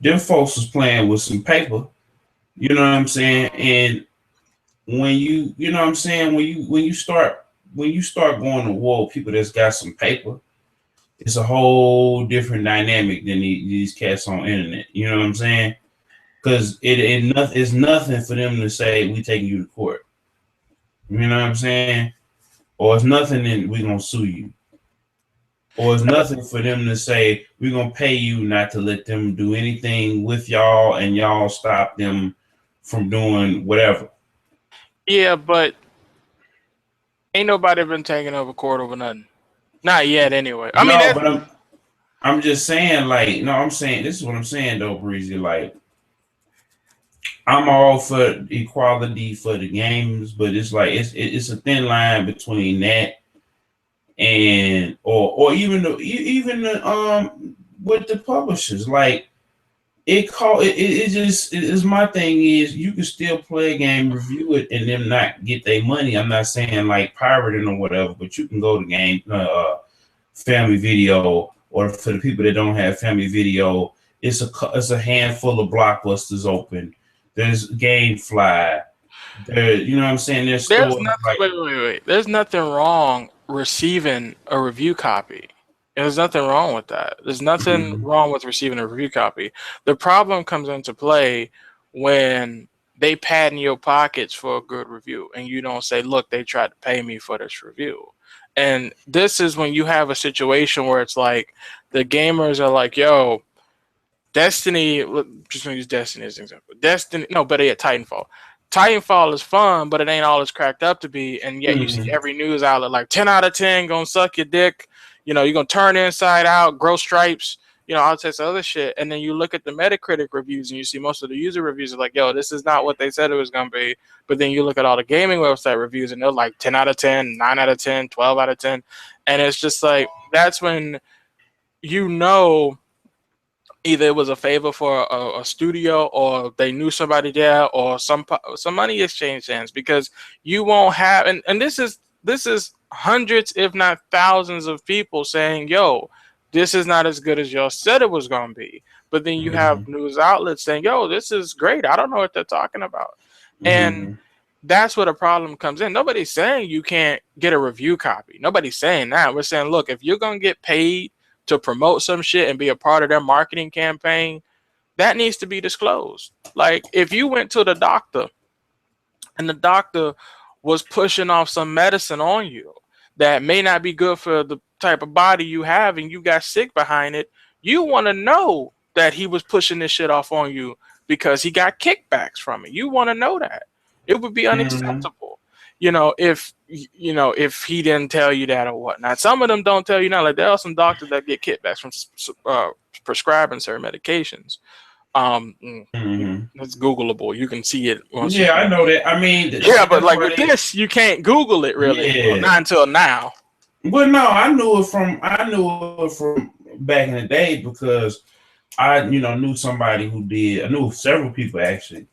them folks was playing with some paper. You know what I'm saying? And when you know what I'm saying, when you start going to war with people that's got some paper, it's a whole different dynamic than these cats on internet. You know what I'm saying? Because it's nothing for them to say we taking you to court. You know what I'm saying? Or it's nothing and we gonna sue you. Or it's nothing for them to say we're gonna pay you not to let them do anything with y'all and y'all stop them from doing whatever. Yeah, but ain't nobody been taking over court over nothing. Not yet, anyway. I mean, but I'm just saying, like, no, I'm saying this is what I'm saying though, Breezy. Like, I'm all for equality for the games, but it's like it's a thin line between that and or even the with the publishers. Like it is my thing is you can still play a game, review it, and them not get their money. I'm not saying like pirating or whatever, but you can go to game family video, or for the people that don't have family video, it's a handful of blockbusters open. There's GameFly. There, you know what I'm saying? There's nothing, wait. There's nothing wrong receiving a review copy. There's nothing wrong with that. There's nothing wrong with receiving a review copy. The problem comes into play when they pad in your pockets for a good review and you don't say, look, they tried to pay me for this review. And this is when you have a situation where it's like the gamers are like, yo, Destiny, just going to use Destiny as an example. Titanfall. Titanfall is fun, but it ain't all it's cracked up to be. And yet you see every news outlet like 10 out of 10 gonna suck your dick. You know, you're gonna turn inside out, grow stripes, you know, all types of other shit. And then you look at the Metacritic reviews and you see most of the user reviews are like, yo, this is not what they said it was gonna be. But then you look at all the gaming website reviews and they're like 10 out of 10, 9 out of 10, 12 out of 10. And it's just like, that's when you know either it was a favor for a studio or they knew somebody there or some money exchange hands, because you won't have, and this is hundreds, if not thousands of people saying, yo, this is not as good as y'all said it was going to be. But then you have news outlets saying, yo, this is great. I don't know what they're talking about. And that's where the problem comes in. Nobody's saying you can't get a review copy. Nobody's saying that. We're saying, look, if you're going to get paid to promote some shit and be a part of their marketing campaign, that needs to be disclosed. Like if you went to the doctor and the doctor was pushing off some medicine on you that may not be good for the type of body you have and you got sick behind it, you want to know that he was pushing this shit off on you because he got kickbacks from it. You want to know that. It would be unacceptable. If he didn't tell you that or whatnot. Some of them don't tell you now. Like there are some doctors that get kickbacks from prescribing certain medications. It's Googleable. You can see it. I know that. I mean, but like with this, you can't Google it really. Well, not until now. But no, I knew it from back in the day because I knew somebody who did. I knew several people actually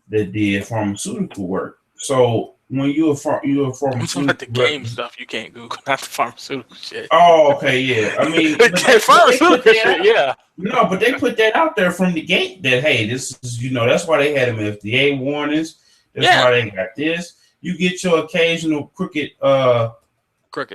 that did pharmaceutical work. So when you're a pharmaceutical, I'm talking about the game stuff you can't Google, not the pharmaceutical shit. Oh, okay, yeah. I mean, pharmaceutical shit, yeah. No, but they put that out there from the gate that hey, this is that's why they had them FDA warnings. That's why they got this. You get your occasional crooked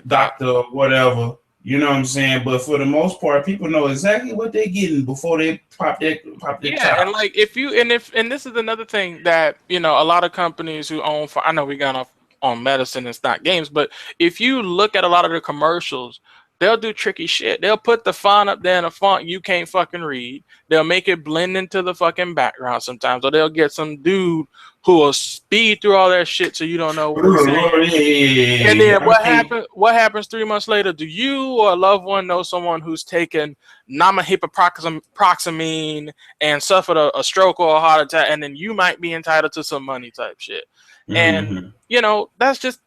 doctor or whatever. You know what I'm saying? But for the most part, people know exactly what they're getting before they pop their top. And like and this is another thing that a lot of companies who own. I know we got off on medicine, it's not games, but if you look at a lot of the commercials, they'll do tricky shit. They'll put the font up there in a font you can't fucking read. They'll make it blend into the fucking background sometimes, or they'll get some dude who will speed through all that shit so you don't know what he's saying. And then what happens 3 months later? Do you or a loved one know someone who's taken namahypoproxamine and suffered a stroke or a heart attack, and then you might be entitled to some money type shit? And that's just,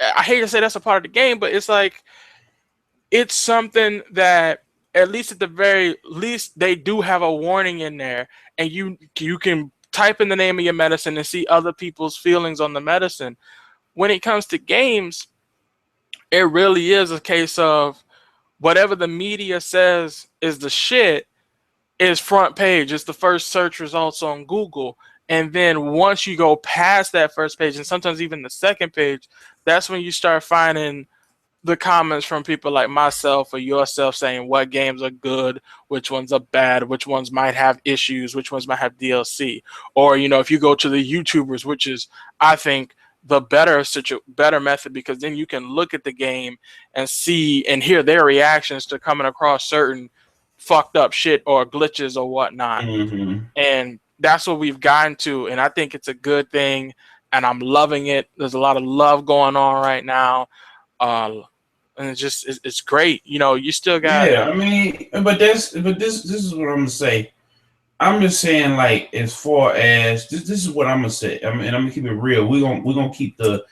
I hate to say that's a part of the game, but it's like, it's something that at least at the very least they do have a warning in there, and you can type in the name of your medicine and see other people's feelings on the medicine. When it comes to games, it really is a case of whatever the media says is the shit. is front page. It's the first search results on Google. And then once you go past that first page, and sometimes even the second page, that's when you start finding the comments from people like myself or yourself saying what games are good, which ones are bad, which ones might have issues, which ones might have DLC. Or, you know, if you go to the YouTubers, which is, I think, the better method, because then you can look at the game and see and hear their reactions to coming across certain fucked up shit or glitches or whatnot. And that's what we've gotten to, and I think it's a good thing, and I'm loving it. There's a lot of love going on right now, and it's great. You know, you still got. Yeah, I mean, but this is what I'm gonna say. I'm just saying, like, as far as this is what I'm gonna say. I mean, I'm gonna keep it real. We're gonna keep the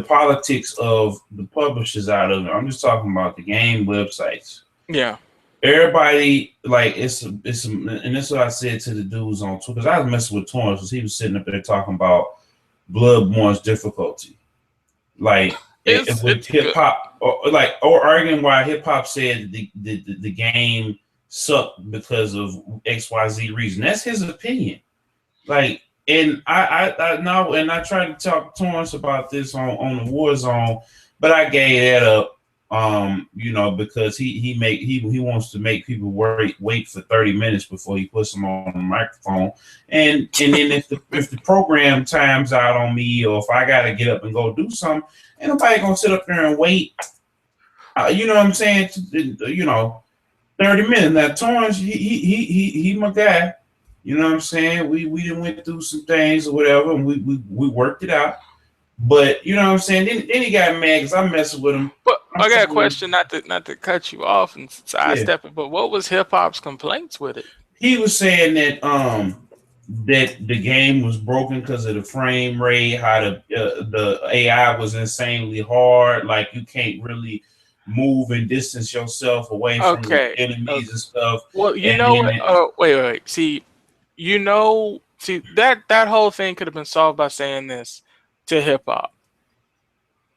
politics of the publishers out of it. I'm just talking about the game websites. Yeah. Everybody, like, it's and this is what I said to the dudes on Twitter, because I was messing with Torrance because he was sitting up there talking about Bloodborne's difficulty, like with hip hop, or arguing why hip hop said the game sucked because of XYZ reason. That's his opinion. Like, and I know, and I tried to talk to Torrance about this on the Warzone, but I gave that up. You know, because he wants to make people wait for 30 minutes before he puts them on the microphone, and then if the program times out on me, or if I gotta get up and go do something, ain't nobody gonna sit up there and wait. You know what I'm saying? You know, 30 minutes. Now Torrance, he my guy. You know what I'm saying? We done went through some things or whatever, and we worked it out. But you know what I'm saying? Then he got mad because I'm messing with him. But I got a question, not to cut you off and sidestep it, but what was hip hop's complaints with it? He was saying that that the game was broken because of the frame rate, how the AI was insanely hard, like you can't really move and distance yourself away from the enemies and stuff. Well, you know what? Wait. See, that whole thing could have been solved by saying this to hip hop.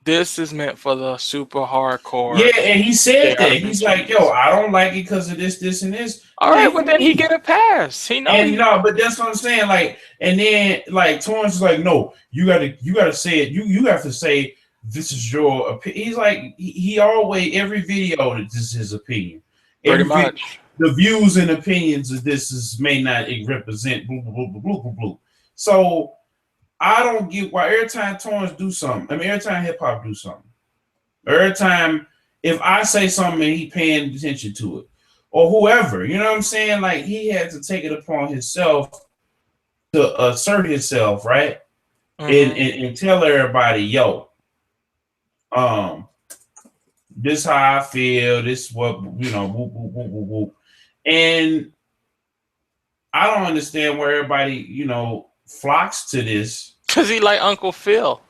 This is meant for the super hardcore. Yeah, and he said that. He's like, yo, I don't like it because of this, and this. All right, well then he get a pass. He knows. No, but that's what I'm saying. Like, and then like Torrance is like, no, you gotta say it. You have to say this is your opinion. He's like, he always every video this is his opinion. Pretty much. The views and opinions of this may not represent blah, blah, blah, blah, blah, blah. So I don't get why every time Torrance do something, I mean, every time hip hop do something, every time if I say something and he paying attention to it, or whoever, you know what I'm saying? Like, he had to take it upon himself to assert himself, right? And tell everybody, yo, this how I feel, this what, you know, whoop, whoop, whoop, whoop, whoop. And I don't understand where everybody, you know, flocks to this. Because he like Uncle Phil.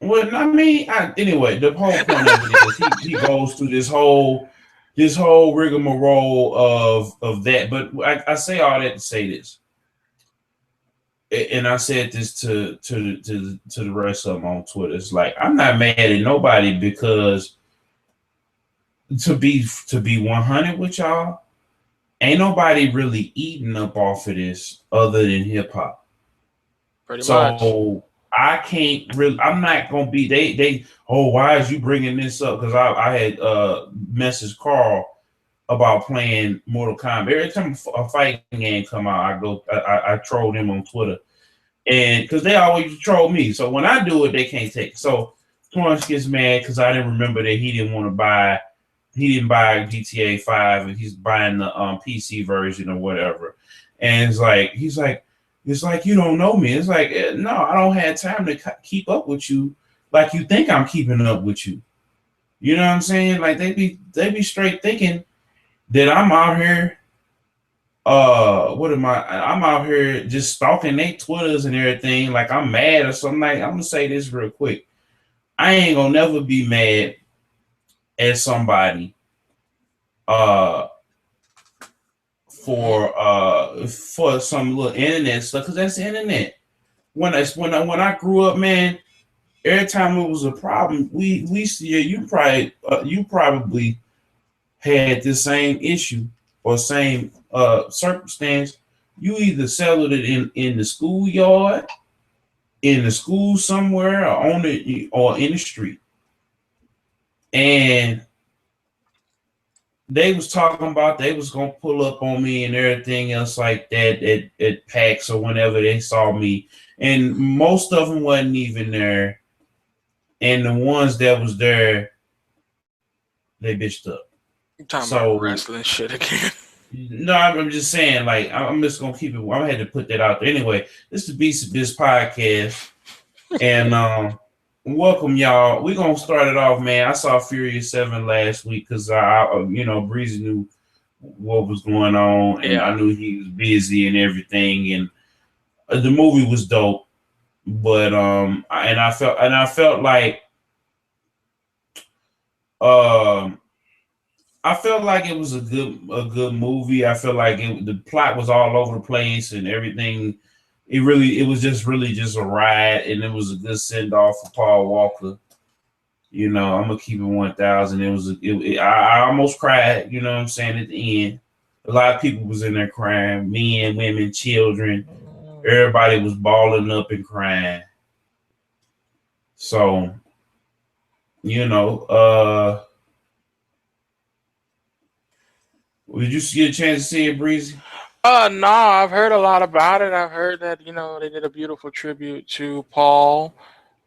Well, I mean, anyway, the whole point of it is he goes through this whole rigmarole of that. But I say all that to say this, and I said this to the rest of them on Twitter. It's like, I'm not mad at nobody, because to be 100 with y'all, ain't nobody really eating up off of this other than hip hop. Pretty much. So I can't really. I'm not gonna be. They. Oh, why is you bringing this up? Because I had messaged Carl about playing Mortal Kombat. Every time a fighting game come out, I troll them on Twitter, and because they always troll me. So when I do it, they can't take it. So Torrance gets mad because I didn't remember that he didn't want to buy. He didn't buy GTA 5, and he's buying the PC version or whatever. And he's like. It's like, you don't know me. It's like, no, I don't have time to keep up with you like you think I'm keeping up with you. You know what I'm saying? Like, they be straight thinking that I'm out here. I'm out here just stalking their Twitters and everything. Like I'm mad or something. Like, I'm gonna say this real quick. I ain't gonna never be mad at somebody. For some little internet stuff, because that's the internet. When I grew up, man, every time it was a problem, we see you probably had the same issue. or same circumstance, you either settled it in the schoolyard, in the school somewhere, or on it, or in the street. And they was talking about they was gonna pull up on me and everything else like that at PAX or whenever they saw me, and most of them wasn't even there, and the ones that was there, they bitched up. You talking about wrestling shit again? No, I'm just saying, like, I'm just gonna keep it. I had to put that out there anyway. This is the Beatz N Bitz Podcast, and welcome y'all. We're gonna start it off, man. I saw Furious 7 last week because Breezy knew what was going on, and I knew he was busy and everything, and the movie was dope. But I felt like I felt like it was a good movie. I felt like the plot was all over the place and everything. It was just a ride, and it was a good send off for Paul Walker. You know, I'm gonna keep it 1,000. I almost cried. You know what I'm saying? At the end, a lot of people was in there crying. Men, women, children. Everybody was balling up and crying. So, you know, did you get a chance to see it, Breezy? No, I've heard a lot about it. I've heard that, they did a beautiful tribute to Paul,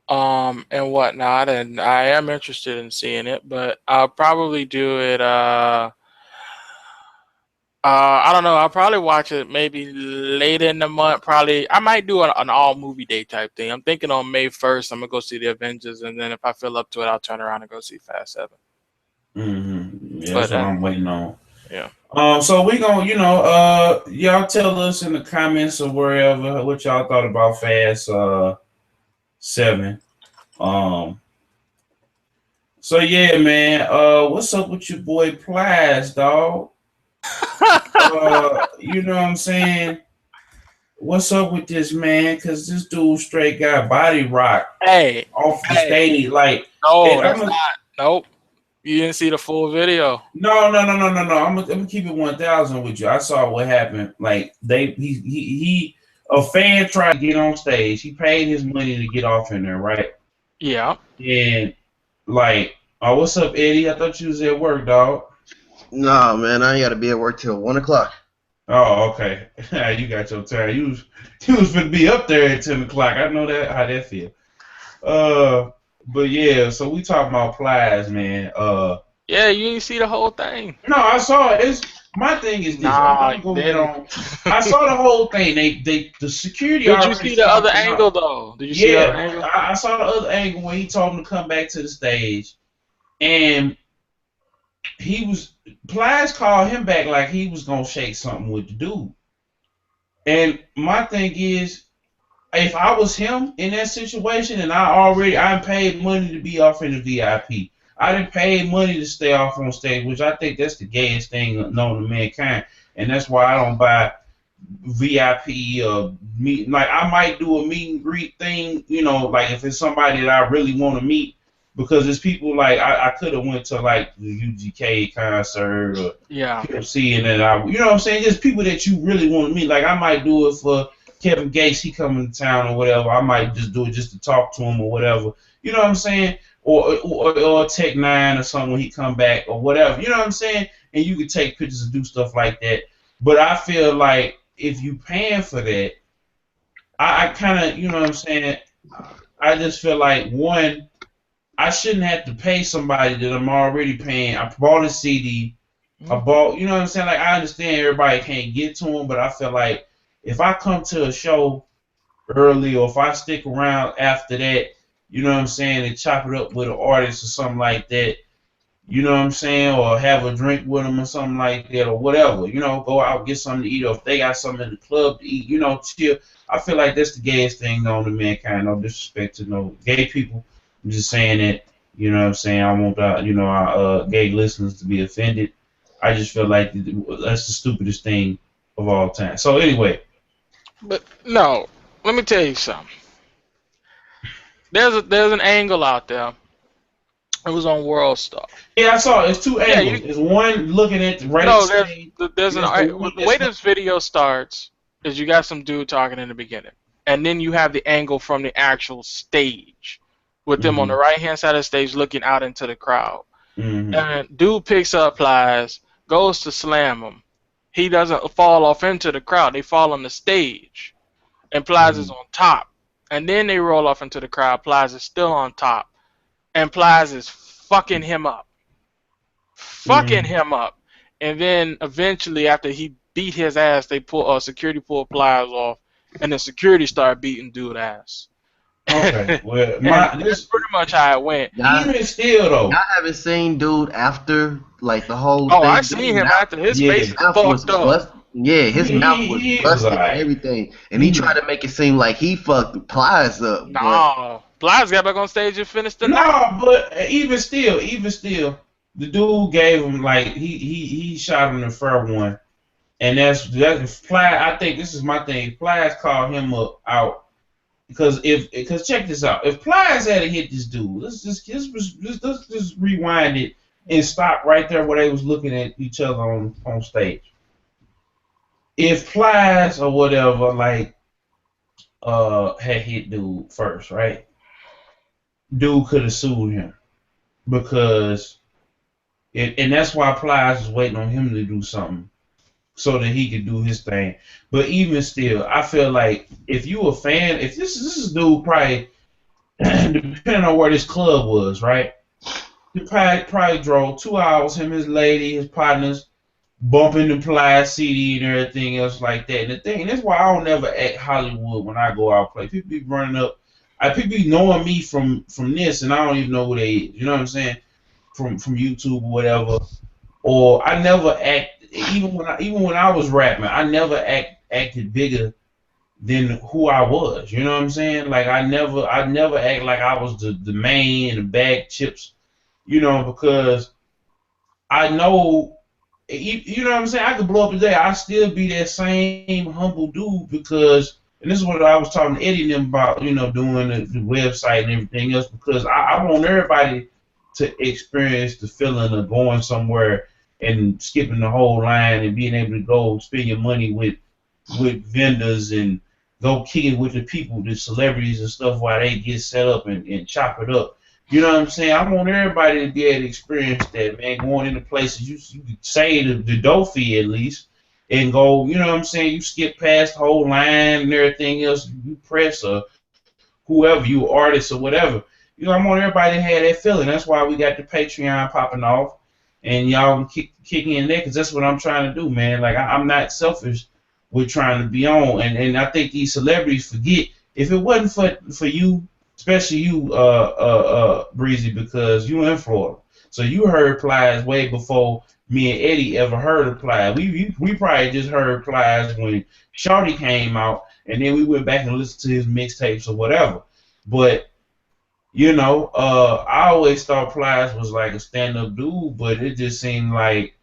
and whatnot, and I am interested in seeing it, but I'll probably do it, I don't know, I'll probably watch it maybe later in the month, probably. I might do an all movie day type thing. I'm thinking on May 1st, I'm gonna go see the Avengers, and then if I feel up to it, I'll turn around and go see Fast 7. Yeah, that's what I'm waiting on. Yeah. So we gonna, y'all tell us in the comments or wherever what y'all thought about Fast 7. So yeah, man. What's up with your boy Plies, dog? You know what I'm saying? What's up with this man? Cause this dude straight got body rock off the stage. Like, no, that's not. Nope. You didn't see the full video. No. I'm gonna keep it 1,000 with you. I saw what happened. Like he a fan tried to get on stage. He paid his money to get off in there, right? Yeah. And like, oh, what's up, Eddie? I thought you was at work, dog. No, man, I ain't gotta be at work till 1 o'clock. Oh, okay. You got your time. You was gonna be up there at 10 o'clock. I know that how that feel. But yeah, so we talking about Plies, man. Yeah, you didn't see the whole thing. No, I saw it. My thing is this. I saw the whole thing. The security. Did you see the other angle though? Did you see the other angle? I saw the other angle when he told him to come back to the stage, and Plies called him back like he was gonna shake something with the dude. And my thing is, if I was him in that situation and I paid money to be off in the VIP. I didn't pay money to stay off on stage, which I think that's the gayest thing known to mankind. And that's why I don't buy VIP meet. Like, I might do a meet and greet thing, like if it's somebody that I really want to meet, because it's people like I could have went to like the UGK concert or PFC, and then you know what I'm saying? Just people that you really want to meet. Like, I might do it for Kevin Gates, he coming to town or whatever. I might just do it just to talk to him or whatever. You know what I'm saying? Or Tech 9 or something when he come back or whatever. You know what I'm saying? And you could take pictures and do stuff like that. But I feel like if you paying for that, I kind of, you know what I'm saying? I just feel like, one, I shouldn't have to pay somebody that I'm already paying. I bought a CD. I bought, you know what I'm saying? Like, I understand everybody can't get to them, but I feel like if I come to a show early or if I stick around after that, you know what I'm saying, and chop it up with an artist or something like that, you know what I'm saying, or have a drink with them or something like that or whatever, go out, get something to eat, or if they got something in the club to eat, chill. I feel like that's the gayest thing known to mankind. No disrespect to no gay people. I'm just saying that, you know what I'm saying, I want our gay listeners to be offended. I just feel like that's the stupidest thing of all time. So anyway. But no, let me tell you something. There's an angle out there It was on World Star. Yeah, I saw it. It's two angles. It's one looking at the right stage. There's the way this video starts is you got some dude talking in the beginning, and then you have the angle from the actual stage with them on the right hand side of the stage looking out into the crowd. And dude picks up Plies, goes to slam him. He doesn't fall off into the crowd. They fall on the stage, and Plies is on top. And then they roll off into the crowd. Plies is still on top. And Plies is fucking him up. And then eventually, after he beat his ass, they security pull Plies off. And then security started beating dude ass. Okay. Well, that's pretty much how it went. Even still, though. Y'all haven't seen dude after, like, the whole thing? Oh, I seen him after. His face is fucked up. Yeah, his mouth was busted and everything. And he tried to make it seem like he fucked Plies up. No. Plies got back on stage and finished the night. No, but even still, the dude gave him, like, he shot him the fair one. And that's Plies. I think this is my thing. Plies called him out. Because check this out. If Plies had hit this dude, let's just rewind it and stop right there where they was looking at each other on stage. If Plies or whatever, like, had hit dude first, right? Dude could have sued him because and that's why Plies was waiting on him to do something so that he could do his thing. But even still, I feel like if you a fan, if this is dude probably depending on where this club was, right? He probably drove 2 hours, him, his lady, his partners, bumping the Plies CD and everything else like that. And that's why I don't never act Hollywood when I go out play. People be running up. People be knowing me from this, and I don't even know who they is. You know what I'm saying? From YouTube or whatever. Or I never act. Even when I was rapping, I never acted bigger than who I was. You know what I'm saying? Like I never act like I was the main and the bag chips. You know, because I know. You know what I'm saying? I could blow up today. I still be that same humble dude because. And this is what I was talking to Eddie and them about, you know, doing the website and everything else, because I want everybody to experience the feeling of going somewhere and skipping the whole line and being able to go spend your money with vendors and go kick it with the people, the celebrities and stuff while they get set up and chop it up. You know what I'm saying? I want everybody to be able to experience that, man, going into places you could save the dough fee at least. And go, you know what I'm saying? You skip past the whole line and everything else. You press or whoever, you artist or whatever. You know, I want everybody to have that feeling. That's why we got the Patreon popping off, and y'all kick in there because that's what I'm trying to do, man. Like I'm not selfish with trying to be on, and I think these celebrities forget if it wasn't for you, especially you, Breezy, because you in Florida, so you heard Plies way before me and Eddie ever heard of Plies. We probably just heard Plies when Shorty came out, and then we went back and listened to his mixtapes or whatever. But you know, I always thought Plies was like a stand-up dude, but it just seemed like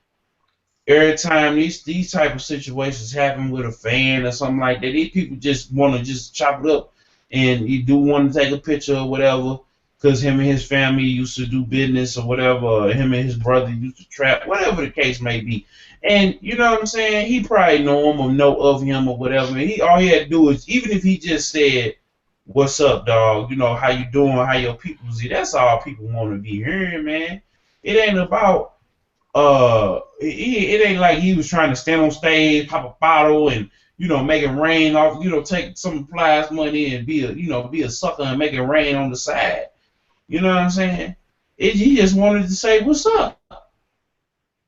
every time these type of situations happen with a fan or something like that, these people just want to just chop it up, and you do want to take a picture or whatever. Because him and his family used to do business or whatever, or him and his brother used to trap, whatever the case may be. And you know what I'm saying? He probably know him or know of him or whatever. And all he had to do is, even if he just said, "What's up, dog? You know, how you doing? How your people see?" That's all people want to be hearing, man. It ain't about, it ain't like he was trying to stand on stage, pop a bottle, and you know, make it rain off, you know, take some Plies money and be a sucker and make it rain on the side. You know what I'm saying? He just wanted to say, "What's up?"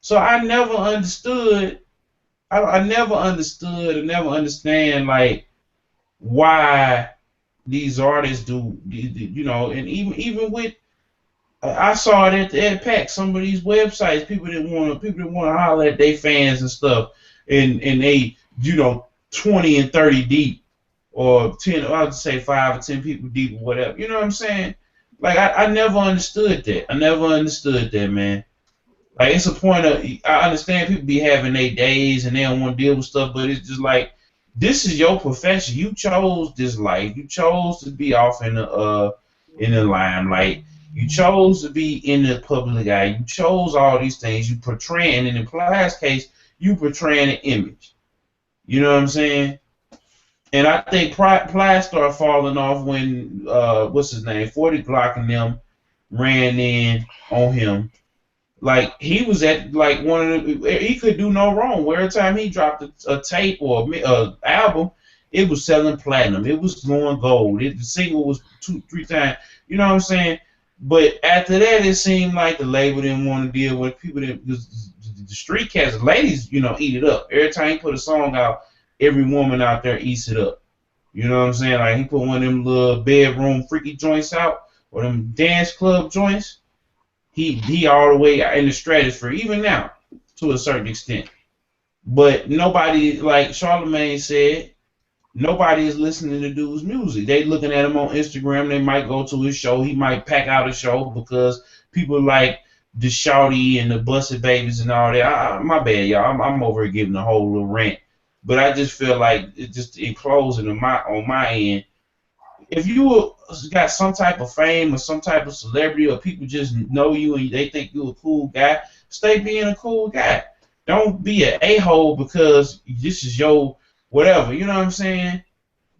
So I never understood. I never understood and never understand like why these artists do, you know, and even with I saw it at PAX. Some of these websites, people didn't want to holler at their fans and stuff, and they, you know, 20 and 30 deep, or 10, I would say 5 or 10 people deep or whatever. You know what I'm saying? Like, I never understood that. I never understood that, man. Like, it's a point of, I understand people be having their days and they don't want to deal with stuff, but it's just like, this is your profession. You chose this life. You chose to be off in the limelight. You chose to be in the public eye. You chose all these things. You portraying, and in Plies' case, you portraying an image. You know what I'm saying? And I think Plies started falling off when what's his name, 40 Glock and them ran in on him. Like he was at like one of the, he could do no wrong. Every time he dropped a tape or a album, it was selling platinum. It was going gold. The single was 2-3 times. You know what I'm saying? But after that, it seemed like the label didn't want to deal with people. The street cats, the ladies, you know, eat it up. Every time he put a song out, every woman out there eats it up. You know what I'm saying? Like he put one of them little bedroom freaky joints out, or them dance club joints. He all the way in the stratosphere, even now, to a certain extent. But nobody, like Charlamagne said, nobody is listening to dude's music. They looking at him on Instagram. They might go to his show. He might pack out a show because people like the Shawty and the Busted Babies and all that. My bad, y'all. I'm over here giving a whole little rant. But I just feel like it just in closing on my end, if you got some type of fame or some type of celebrity or people just know you and they think you're a cool guy, stay being a cool guy. Don't be an a-hole because this is your whatever. You know what I'm saying?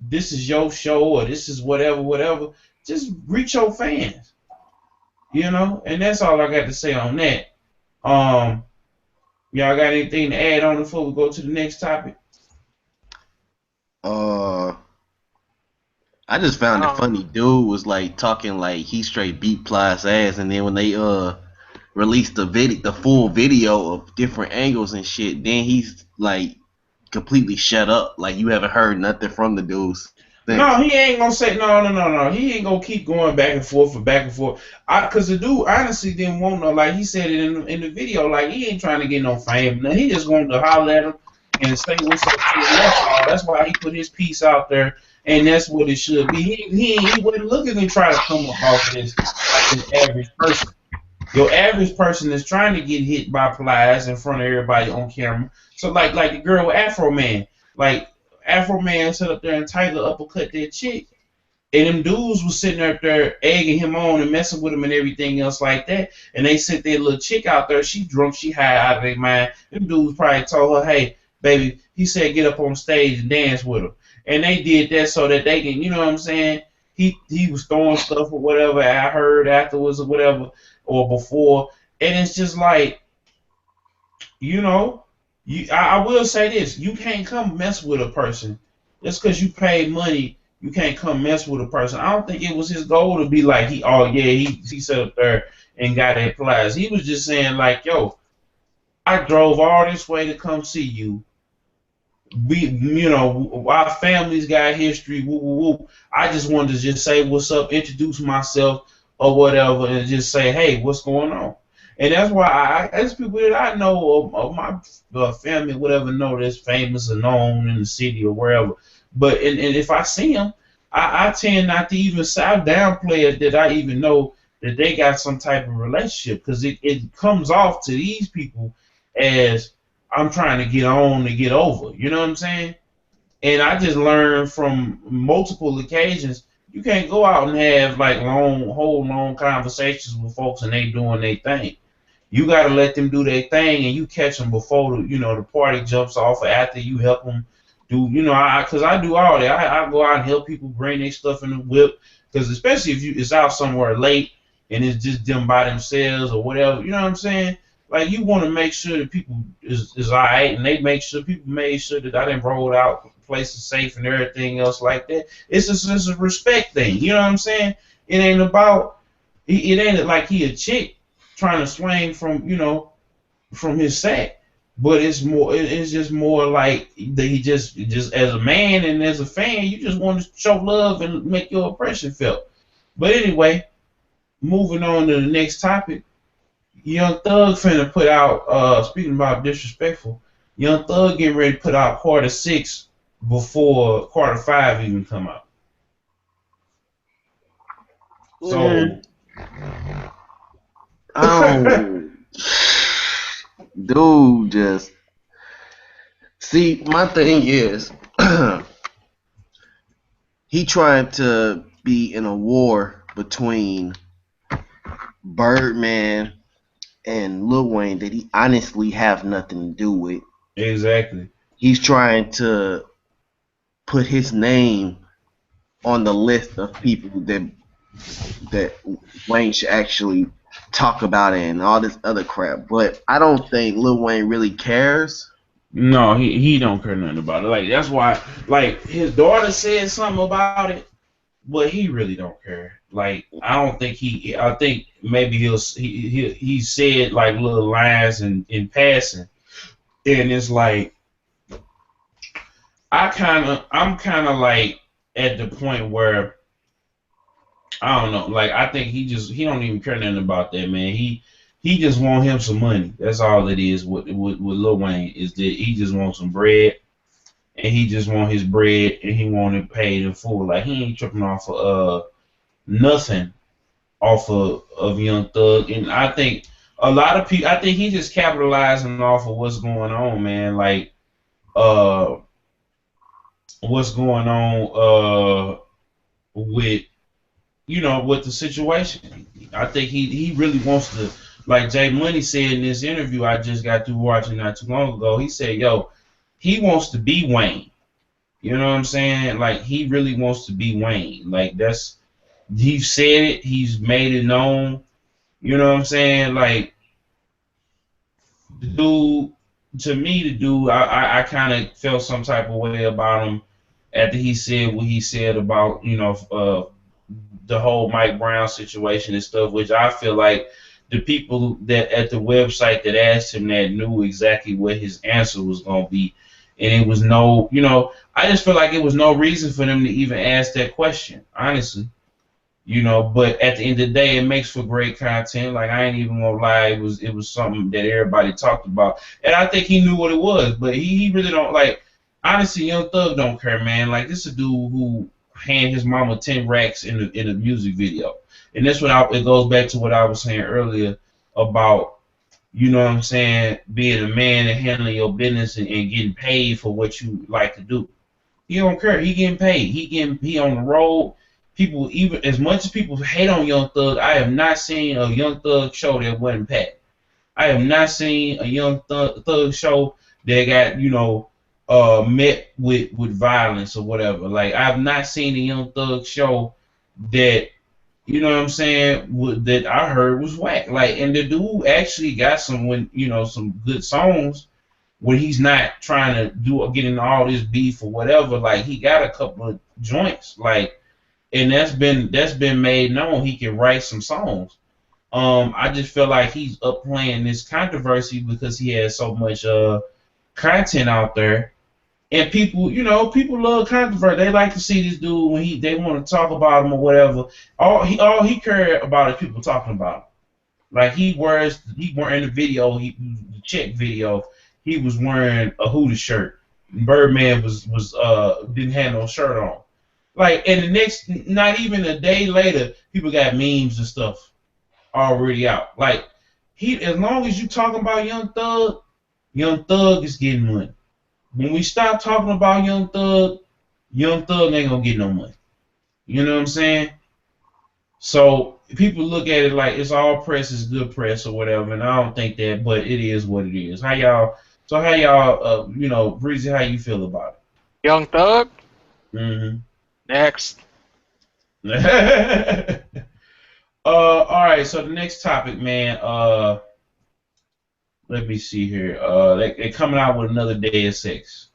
This is your show or this is whatever. Just reach your fans. You know? And that's all I got to say on that. Y'all got anything to add on before we go to the next topic? I just found it funny. Dude was like talking like he straight beat Plies' ass, and then when they released the full video of different angles and shit, then he's like completely shut up. Like you haven't heard nothing from the dudes. No, he ain't gonna say no. He ain't gonna keep going back and forth. Cause the dude honestly didn't want no, like he said it in the video, like he ain't trying to get no fame. No, he just wanted to holler at him and say what's up to him. That's why he put his piece out there. And that's what it should be. He wasn't looking to try to come off this like an average person. Your average person is trying to get hit by Plies in front of everybody on camera. So like the girl with Afro Man. Like Afro Man sit up there and Tiger uppercut that chick. And them dudes was sitting up there egging him on and messing with him and everything else like that. And they sent their little chick out there. She drunk, she high out of their mind. Them dudes probably told her, hey, baby, he said get up on stage and dance with him. And they did that so that they can, you know what I'm saying? He was throwing stuff or whatever I heard afterwards or whatever or before. And it's just like, you know, I will say this. You can't come mess with a person. Just because you paid money, you can't come mess with a person. I don't think it was his goal to be like, he sat up there and got that Plies. He was just saying like, yo, I drove all this way to come see you. We, you know, our family's got history. Woo, woo, woo. I just wanted to just say what's up, introduce myself or whatever, and just say, hey, what's going on? And that's why as people that I know of my family, whatever, know that's famous or known in the city or wherever. But and if I see them, I tend not to even downplay it that I even know that they got some type of relationship because it comes off to these people as I'm trying to get on to get over. You know what I'm saying? And I just learned from multiple occasions, you can't go out and have like long conversations with folks and they doing their thing. You got to let them do their thing and you catch them before the party jumps off or after you help them do, because I do all that. I go out and help people bring their stuff in the whip because especially if it's out somewhere late and it's just them by themselves or whatever, you know what I'm saying? Like, you want to make sure that people is all right, and people made sure that I didn't roll out places safe and everything else like that. It's a respect thing, you know what I'm saying? It ain't like he a chick trying to swing from his sack, but it's just more like he just as a man and as a fan, you just want to show love and make your impression felt. But anyway, moving on to the next topic. Young Thug finna put out, speaking about disrespectful, Young Thug getting ready to put out quarter 6 before quarter 5 even come out. So, dude, just see, my thing is, he trying to be in a war between Birdman and Lil Wayne that he honestly have nothing to do with. Exactly. He's trying to put his name on the list of people that Wayne should actually talk about it and all this other crap. But I don't think Lil Wayne really cares. No, he don't care nothing about it. Like that's why, like his daughter said something about it, but he really don't care. Like I don't think he. I think maybe he said like little lines in passing, and it's like I'm kind of like at the point where I don't know. Like I think he don't even care nothing about that, man. He just want him some money. That's all it is with Lil Wayne, is that he just wants some bread, and he just want his bread, and he want it paid in full. Like he ain't tripping off of nothing off of Young Thug. And I think a lot of people, I think he just capitalizing off of what's going on, man. Like what's going on with with the situation. I think he really wants to. Like Jay Money said in this interview I just got through watching not too long ago, he said, yo, he wants to be Wayne. You know what I'm saying? Like, he really wants to be Wayne. Like, he's said it, he's made it known. You know what I'm saying? Like, the dude, I kind of felt some type of way about him after he said what he said about, the whole Mike Brown situation and stuff, which I feel like the people that at the website that asked him that knew exactly what his answer was going to be. And it was I just feel like it was no reason for them to even ask that question, honestly. But at the end of the day, it makes for great content. Like, I ain't even going to lie, it was something that everybody talked about. And I think he knew what it was, but he really don't, like, honestly, Young Thug don't care, man. Like, this is a dude who hand his mama 10 racks in a music video. And that's it goes back to what I was saying earlier about, being a man and handling your business and getting paid for what you like to do. He don't care. He getting paid. He on the road. People, even as much as people hate on Young Thug, I have not seen a Young Thug show that wasn't packed. I have not seen a Young Thug show that got, met with violence or whatever. Like, I have not seen a Young Thug show that, that I heard was whack. Like, and the dude actually got some good songs when he's not trying to get into all this beef or whatever. Like, he got a couple of joints, like, and that's been made known. He can write some songs. I just feel like he's up playing this controversy because he has so much content out there. And people love controversy. They like to see this dude when they want to talk about him or whatever. All he cared about is people talking about him. Like, he wearing the video, the check video, he was wearing a Hooters shirt. Birdman was didn't have no shirt on. Like, and the next, not even a day later, people got memes and stuff already out. Like, as long as you talking about Young Thug is getting money. When we stop talking about Young Thug ain't gonna get no money. You know what I'm saying? So people look at it like it's all press is good press or whatever, and I don't think that, but it is what it is. How y'all, Breezy, how you feel about it? Young Thug? Mm-hmm. Next. All right, so the next topic, man, let me see here. They're coming out with another Deus Ex.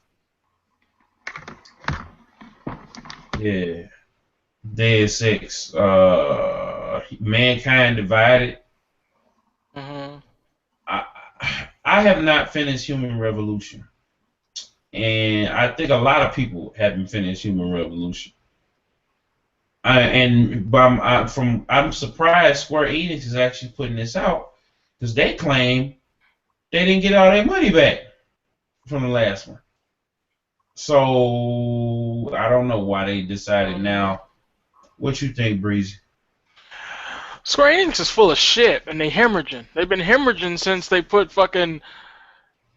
Yeah. Deus Ex. Mankind Divided. Mm-hmm. I have not finished Human Revolution. And I think a lot of people haven't finished Human Revolution. I'm surprised Square Enix is actually putting this out because they claim they didn't get all their money back from the last one. So I don't know why they decided now. What you think, Breezy? Square Enix is full of shit, and they hemorrhaging. They've been hemorrhaging since they put fucking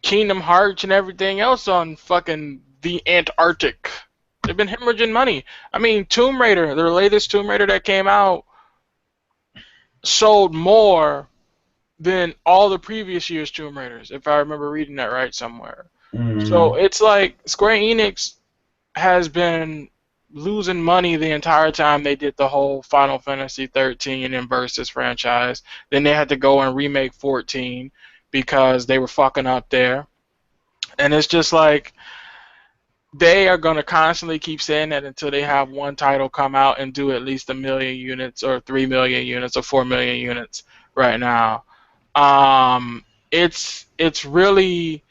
Kingdom Hearts and everything else on fucking the Antarctic. They've been hemorrhaging money. I mean, Tomb Raider, their latest Tomb Raider that came out, sold more than all the previous year's Tomb Raiders, if I remember reading that right somewhere. So it's like Square Enix has been losing money the entire time they did the whole Final Fantasy 13 and Versus franchise. Then they had to go and remake 14 because they were fucking up there. And it's just like they are going to constantly keep saying that until they have one title come out and do at least 1 million units or 3 million units or 4 million units right now. It's really,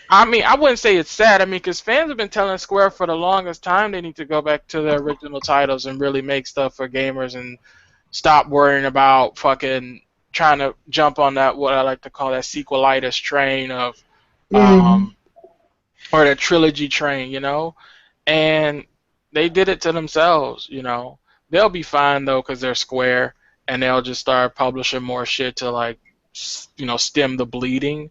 I mean, I wouldn't say it's sad. I mean, because fans have been telling Square for the longest time they need to go back to their original titles and really make stuff for gamers and stop worrying about fucking trying to jump on that, what I like to call that sequelitis train of, or the trilogy train, you know? And they did it to themselves, you know? They'll be fine, though, because they're Square, and they'll just start publishing more shit to, like, you know, stem the bleeding.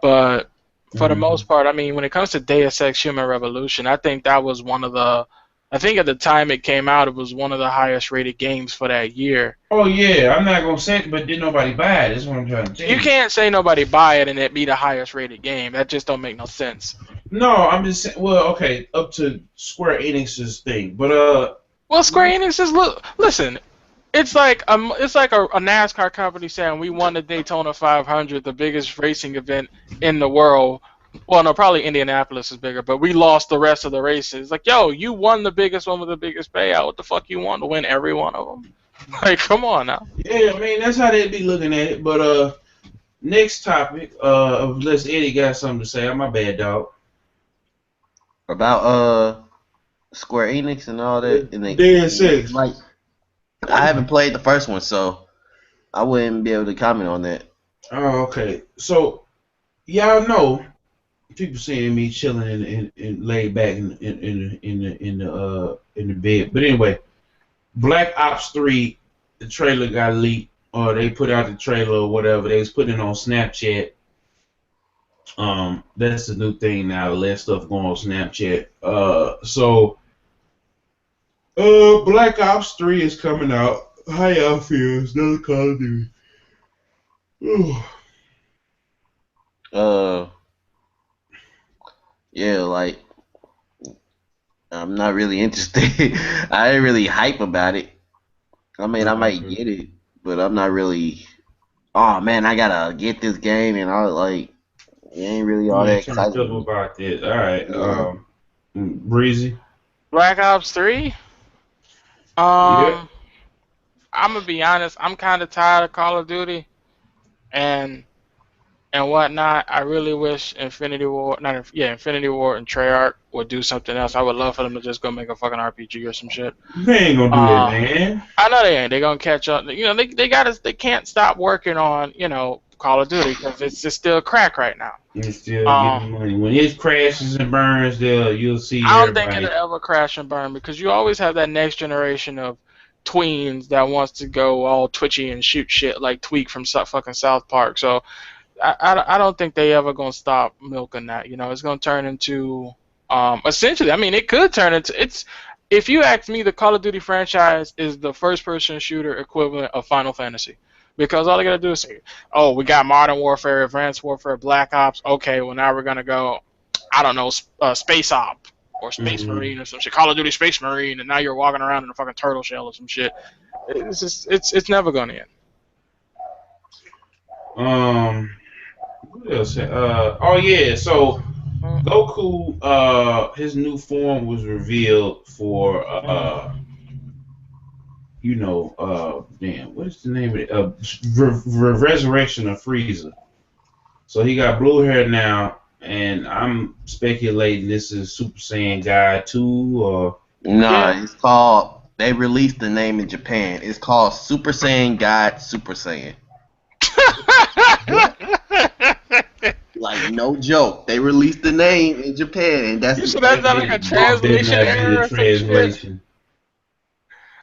But for the most part, I mean, when it comes to Deus Ex Human Revolution, I think that was one of the, I think at the time it came out, it was one of the highest rated games for that year. Oh, yeah, I'm not going to say it, but did nobody buy it? That's what I'm trying to tell you. You can't say nobody buy it and it be the highest rated game. That just don't make no sense. No, I'm just saying, well, okay, up to Square Enix's thing, but, well, Square Enix is, listen, it's like a NASCAR company saying we won the Daytona 500, the biggest racing event in the world. Well, no, probably Indianapolis is bigger, but we lost the rest of the races. Like, yo, you won the biggest one with the biggest payout. What the fuck you want to win every one of them? Like, come on now. Yeah, I mean, that's how they'd be looking at it. But next topic, unless Eddie got something to say. My bad, dog. About Square Enix and all that. And Deus Ex. Like, I haven't played the first one, so I wouldn't be able to comment on that. Oh, okay. So, y'all know, people seeing me chilling and laid back in the bed. But anyway, Black Ops 3, the trailer got leaked, or they put out the trailer or whatever. They was putting it on Snapchat. That's the new thing now. Let stuff go on Snapchat. Black Ops 3 is coming out. How y'all feel? It's another Call of Duty. Yeah, like, I'm not really interested. I ain't really hype about it. I mean, I might get it, but I'm not really, oh man, I gotta get this game, and I like, it ain't really all that excited about this. All right, Breezy. Black Ops 3? Yeah. I'm gonna be honest. I'm kind of tired of Call of Duty, and whatnot. I really wish Infinity War and Treyarch would do something else. I would love for them to just go make a fucking RPG or some shit. They ain't gonna do that, man. I know they ain't. They gonna catch up. You know, they can't stop working on, you know, Call of Duty because it's just still crack right now. It's still getting money. When it crashes and burns, you'll see. I don't think it'll ever crash and burn because you always have that next generation of tweens that wants to go all twitchy and shoot shit like Tweak from fucking South Park. So I don't think they ever gonna stop milking that. You know, it's gonna turn into essentially. I mean, it could turn into it's. If you ask me, the Call of Duty franchise is the first-person shooter equivalent of Final Fantasy. Because all they gotta do is say, oh, we got Modern Warfare, Advanced Warfare, Black Ops. Okay, well now we're gonna go, I don't know, Space Op or Space Marine or some shit. Call of Duty Space Marine, and now you're walking around in a fucking turtle shell or some shit. It's just, it's never gonna end. What else? Oh yeah, so Goku, his new form was revealed for damn, what is the name of it? Resurrection of Frieza. So he got blue hair now, and I'm speculating this is Super Saiyan Guy 2 or... Nah, it's called, they released the name in Japan. It's called Super Saiyan God Super Saiyan. Like, no joke. They released the name in Japan, and that's... So that's not like a translation error?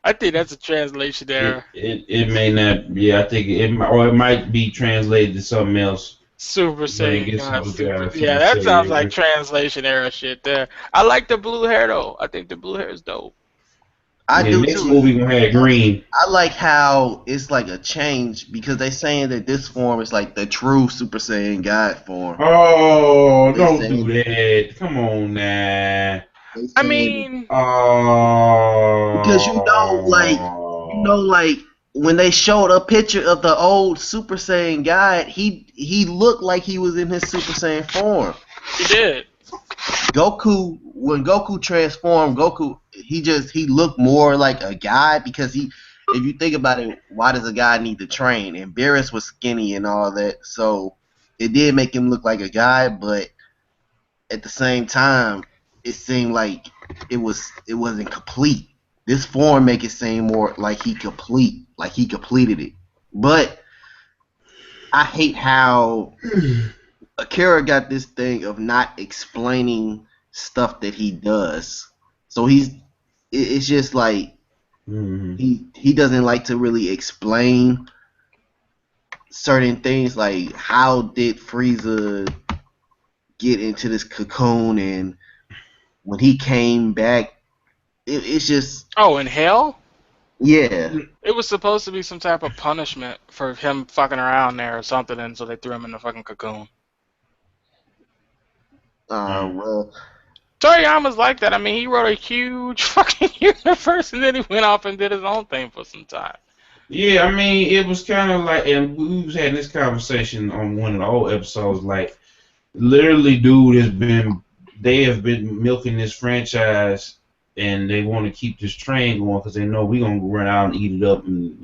I think that's a translation error. It may not be. I think it might be translated to something else. Super Saiyan. Yeah, that sounds like translation error shit there. I like the blue hair though. I think the blue hair is dope. I do next too. movie gonna have green. I like how it's like a change because they saying that this form is like the true Super Saiyan God form. Oh, don't do that. Come on now. I mean, Because like when they showed a picture of the old Super Saiyan God, he looked like he was in his Super Saiyan form. he did. Goku, when Goku transformed, he looked more like a guy because if you think about it, why does a guy need to train? And Beerus was skinny and all that, so it did make him look like a guy, but at the same time, it seemed like it wasn't complete. This form make it seem more like he completed it. But I hate how Akira got this thing of not explaining stuff that he does. So it's just like he doesn't like to really explain certain things, like how did Frieza get into this cocoon, and when he came back, it's just... Oh, in hell? Yeah. It was supposed to be some type of punishment for him fucking around there or something, and so they threw him in the fucking cocoon. Well... Toriyama's like that. I mean, he wrote a huge fucking universe, and then he went off and did his own thing for some time. Yeah, I mean, it was kind of like, and we was having this conversation on one of the old episodes, like, literally, dude, they have been milking this franchise, and they want to keep this train going because they know we're gonna run out and eat it up, and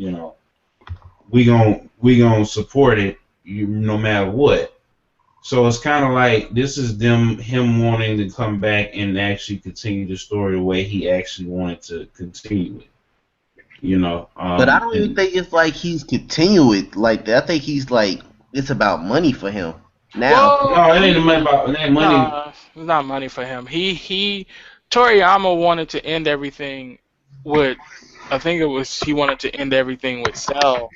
we gonna support it no matter what. So it's kind of like this is him wanting to come back and actually continue the story the way he actually wanted to continue it. But I don't even think it's like he's continuing like that. I think he's like it's about money for him now. Well, no, it ain't about that money. It's not money for him. Toriyama wanted to end everything with, I think he wanted to end everything with Cell.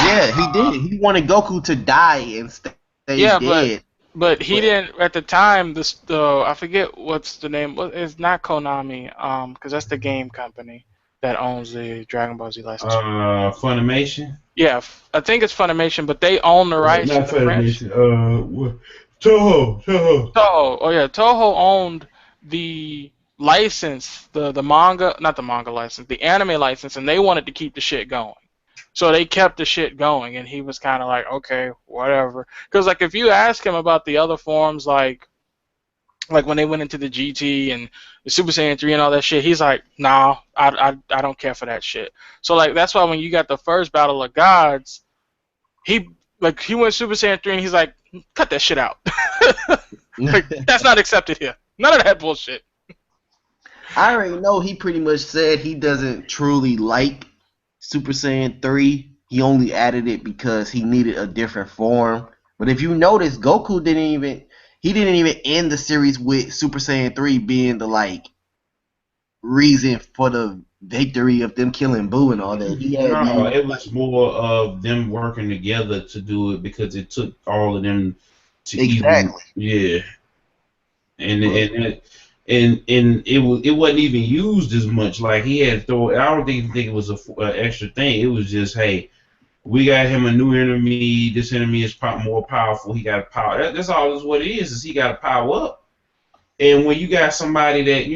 Yeah, he did. He wanted Goku to die and stay dead. But he didn't at the time. I forget what's the name. It's not Konami, because that's the game company that owns the Dragon Ball Z license. Funimation. Yeah, I think it's Funimation, but they own the rights. Not to the Funimation. Toho. Toho. Oh yeah, Toho owned the license, the manga, not the manga license, the anime license, and they wanted to keep the shit going. So they kept the shit going, and he was kind of like, okay, whatever. Because like if you ask him about the other forms, like when they went into the GT and the Super Saiyan 3 and all that shit, he's like, nah, I don't care for that shit. So like that's why when you got the first Battle of Gods, he went Super Saiyan 3 and he's like, cut that shit out. Like, that's not accepted here. None of that bullshit. I already know he pretty much said he doesn't truly like Super Saiyan 3. He only added it because he needed a different form. But if you notice, Goku didn't even end the series with Super Saiyan 3 being the like reason for the victory of them killing Boo and all that. It was more of them working together to do it because it took all of them to exactly. And it wasn't even used as much. Like he had to throw. I don't think it was an extra thing. It was just, hey, we got him a new enemy. This enemy is more powerful. He got power. That's all. That's what it is. Is he got to power up. And when you got somebody that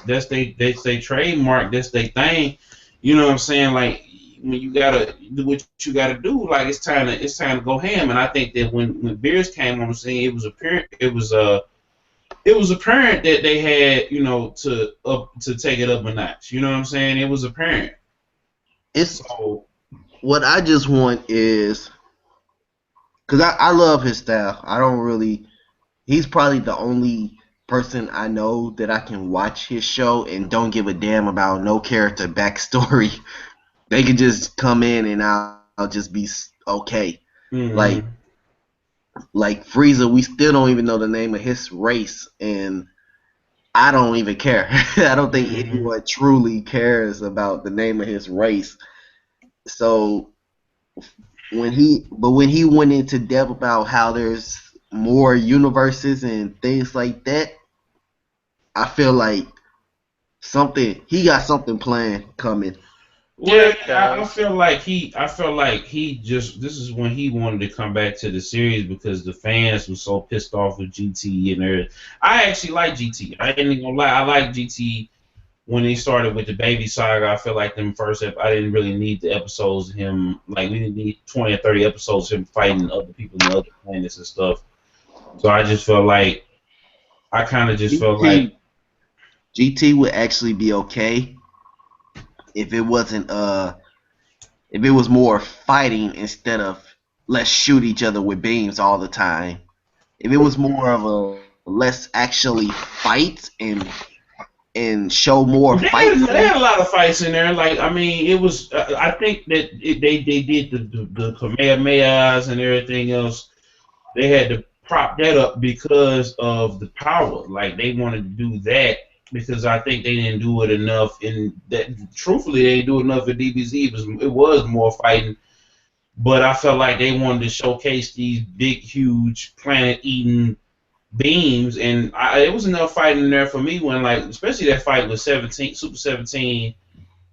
that's they trademark, that's their thing. You know what I'm saying? Like when you gotta do what you gotta do, like it's time to go ham. And I think that when Beerus came on the scene, it was apparent that they had, to take it up a notch. You know what I'm saying? It was apparent. What I just want is, because I love his style. He's probably the only person I know that I can watch his show and don't give a damn about no character backstory. They can just come in and I'll just be okay. Mm-hmm. Like Frieza, we still don't even know the name of his race, and I don't even care. I don't think anyone truly cares about the name of his race. So when he went into depth about how there's more universes and things like that, I feel like He got something planned coming. Well, I feel like he just this is when he wanted to come back to the series because the fans were so pissed off with GT and everything. I actually like GT. I ain't gonna lie, I like GT when they started with the baby saga. I feel like them first I didn't really need the episodes of him. Like we didn't need 20 or 30 episodes of him fighting other people in other planets and stuff. So I just felt like GT would actually be okay if it wasn't if it was more fighting instead of let's shoot each other with beams all the time. If it was more of a let's actually fight and show more fights. They had a lot of fights in there. Like I mean, it was. I think that they did the Kamehamehas and everything else. They had to prop that up because of the power. Like they wanted to do that because I think they didn't do it enough. In that, truthfully, they didn't do enough at DBZ. It was more fighting, but I felt like they wanted to showcase these big, huge planet-eating beams, and it was enough fighting in there for me when, like, especially that fight with Super 17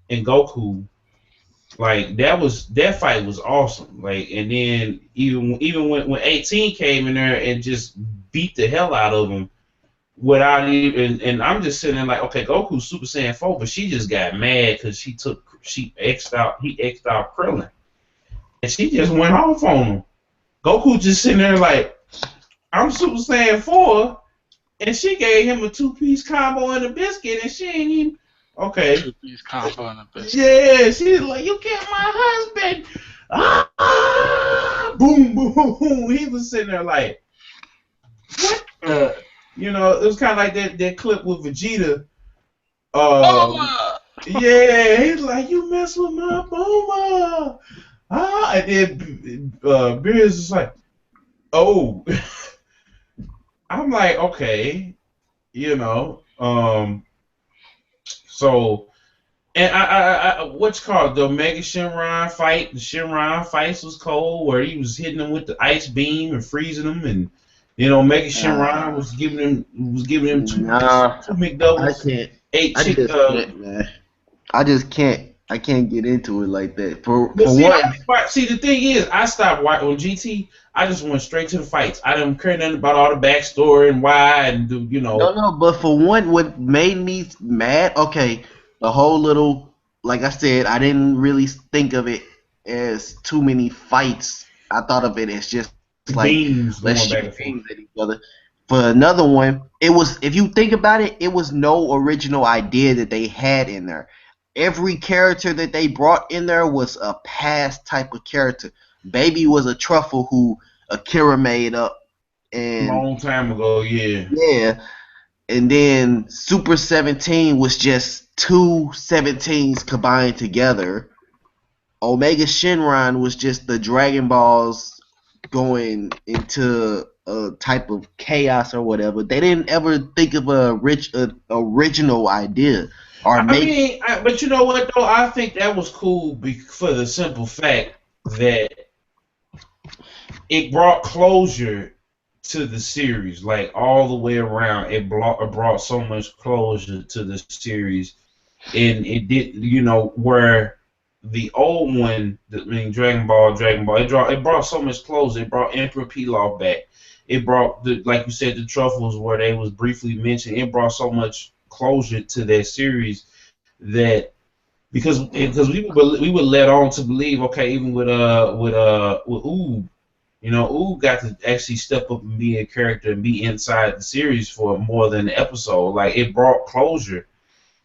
and Goku. Like that fight was awesome. Like, and then even when 18 came in there and just beat the hell out of him without even, and I'm just sitting there like, okay, Goku's Super Saiyan 4, but she just got mad because he X'd out Krillin, and she just went off on him. Goku just sitting there like, I'm Super Saiyan 4, and she gave him a 2-piece combo and a biscuit, and she ain't even. Okay. 2-piece combo and a biscuit. Yeah, she's like, you killed my husband. Ah, boom, boom, boom. He was sitting there like, what? You know, it was kind of like that clip with Vegeta. Yeah, he's like, you mess with my Bulma. Ah, and then Beerus is like, oh. I'm like, okay, you know, so, and I what's called the Omega Shenron fight. The Shenron fights was cold, where he was hitting them with the ice beam and freezing them, and you know, Omega Shenron was giving him two McDoubles. I can't get into it like that. See, the thing is, I stopped watching on GT. I just went straight to the fights. I didn't care nothing about all the backstory and why and you know. No, but for one, what made me mad? Okay, the whole little, like I said, I didn't really think of it as too many fights. I thought of it as just like let's shoot beams at each other. For another one, it was, if you think about it, it was no original idea that they had in there. Every character that they brought in there was a past type of character. Baby was a truffle who Akira made up and a long time ago, yeah. Yeah. And then Super 17 was just two 17s combined together. Omega Shenron was just the Dragon Balls going into a type of chaos or whatever. They didn't ever think of a original idea. But you know what though? I think that was cool for the simple fact that it brought closure to the series, like all the way around. It brought so much closure to the series, and it did, you know, where the old one, Dragon Ball, it brought so much closure. It brought Emperor Pilaf back. It brought like you said, the truffles where they was briefly mentioned. It brought so much closure to that series that because we were led on to believe, okay, even with Oob, you know, Oob got to actually step up and be a character and be inside the series for more than an episode. Like, it brought closure.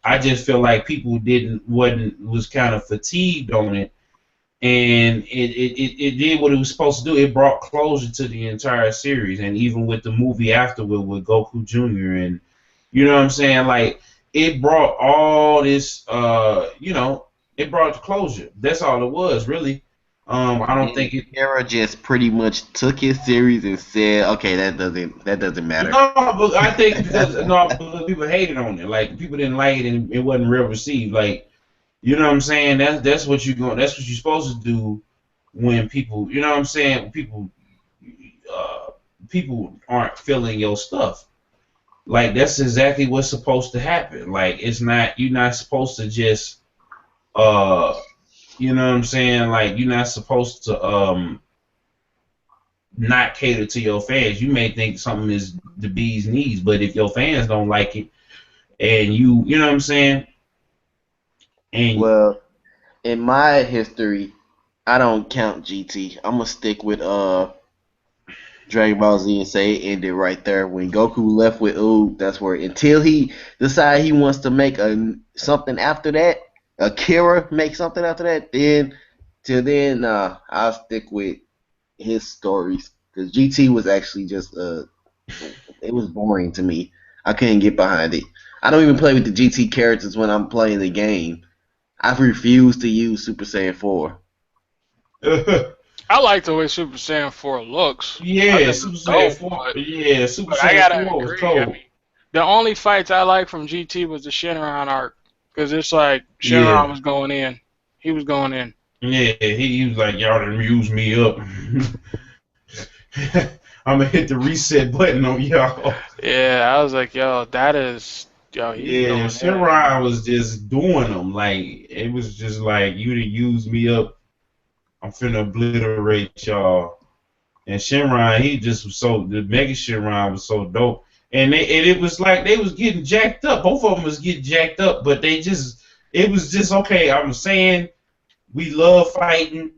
I just feel like people was kind of fatigued on it, and it did what it was supposed to do. It brought closure to the entire series, and even with the movie afterward with Goku Jr. and you know what I'm saying? Like, it brought all this, you know, it brought the closure. That's all it was, really. I don't think Era just pretty much took his series and said, "Okay, that doesn't matter." No, but I think because people hated on it. Like, people didn't like it, and it wasn't real received. Like, you know what I'm saying? That's what you're supposed to do when people, you know what I'm saying? People aren't feeling your stuff. like that's exactly what's supposed to happen. Like it's not you're not supposed to just you know what I'm saying? Like you're not supposed to not cater to your fans. You may think something is the bee's knees, but if your fans don't like it and you know what I'm saying? And Well, in my history, I don't count GT. I'm gonna stick with Dragon Ball Z and say it ended right there. When Goku left with Oob, that's where until he decide he wants to make something after that, Akira make something after that, then till then I'll stick with his stories. Because GT was actually just it was boring to me. I couldn't get behind it. I don't even play with the GT characters when I'm playing the game. I've refused to use Super Saiyan 4. I like the way Super Saiyan 4 looks. yeah, Super Saiyan 4. Yeah, Super But I Saiyan gotta 4 was agree. cool. I mean, the only fights I like from GT was the Shenron arc. Because it's like Shenron was going in. He was going in. Yeah, he was like, y'all done used me up. I'm gonna hit the reset button on y'all. Yeah, I was like, yo, that is, yo, he's going in. Shenron was just doing them. Like, it was just like, you done used me up. I'm finna obliterate y'all. And Shenron, he just was the Mega Shenron was so dope. And it was like they was getting jacked up. Both of them was getting jacked up, but it was just, okay, I'm saying, we love fighting.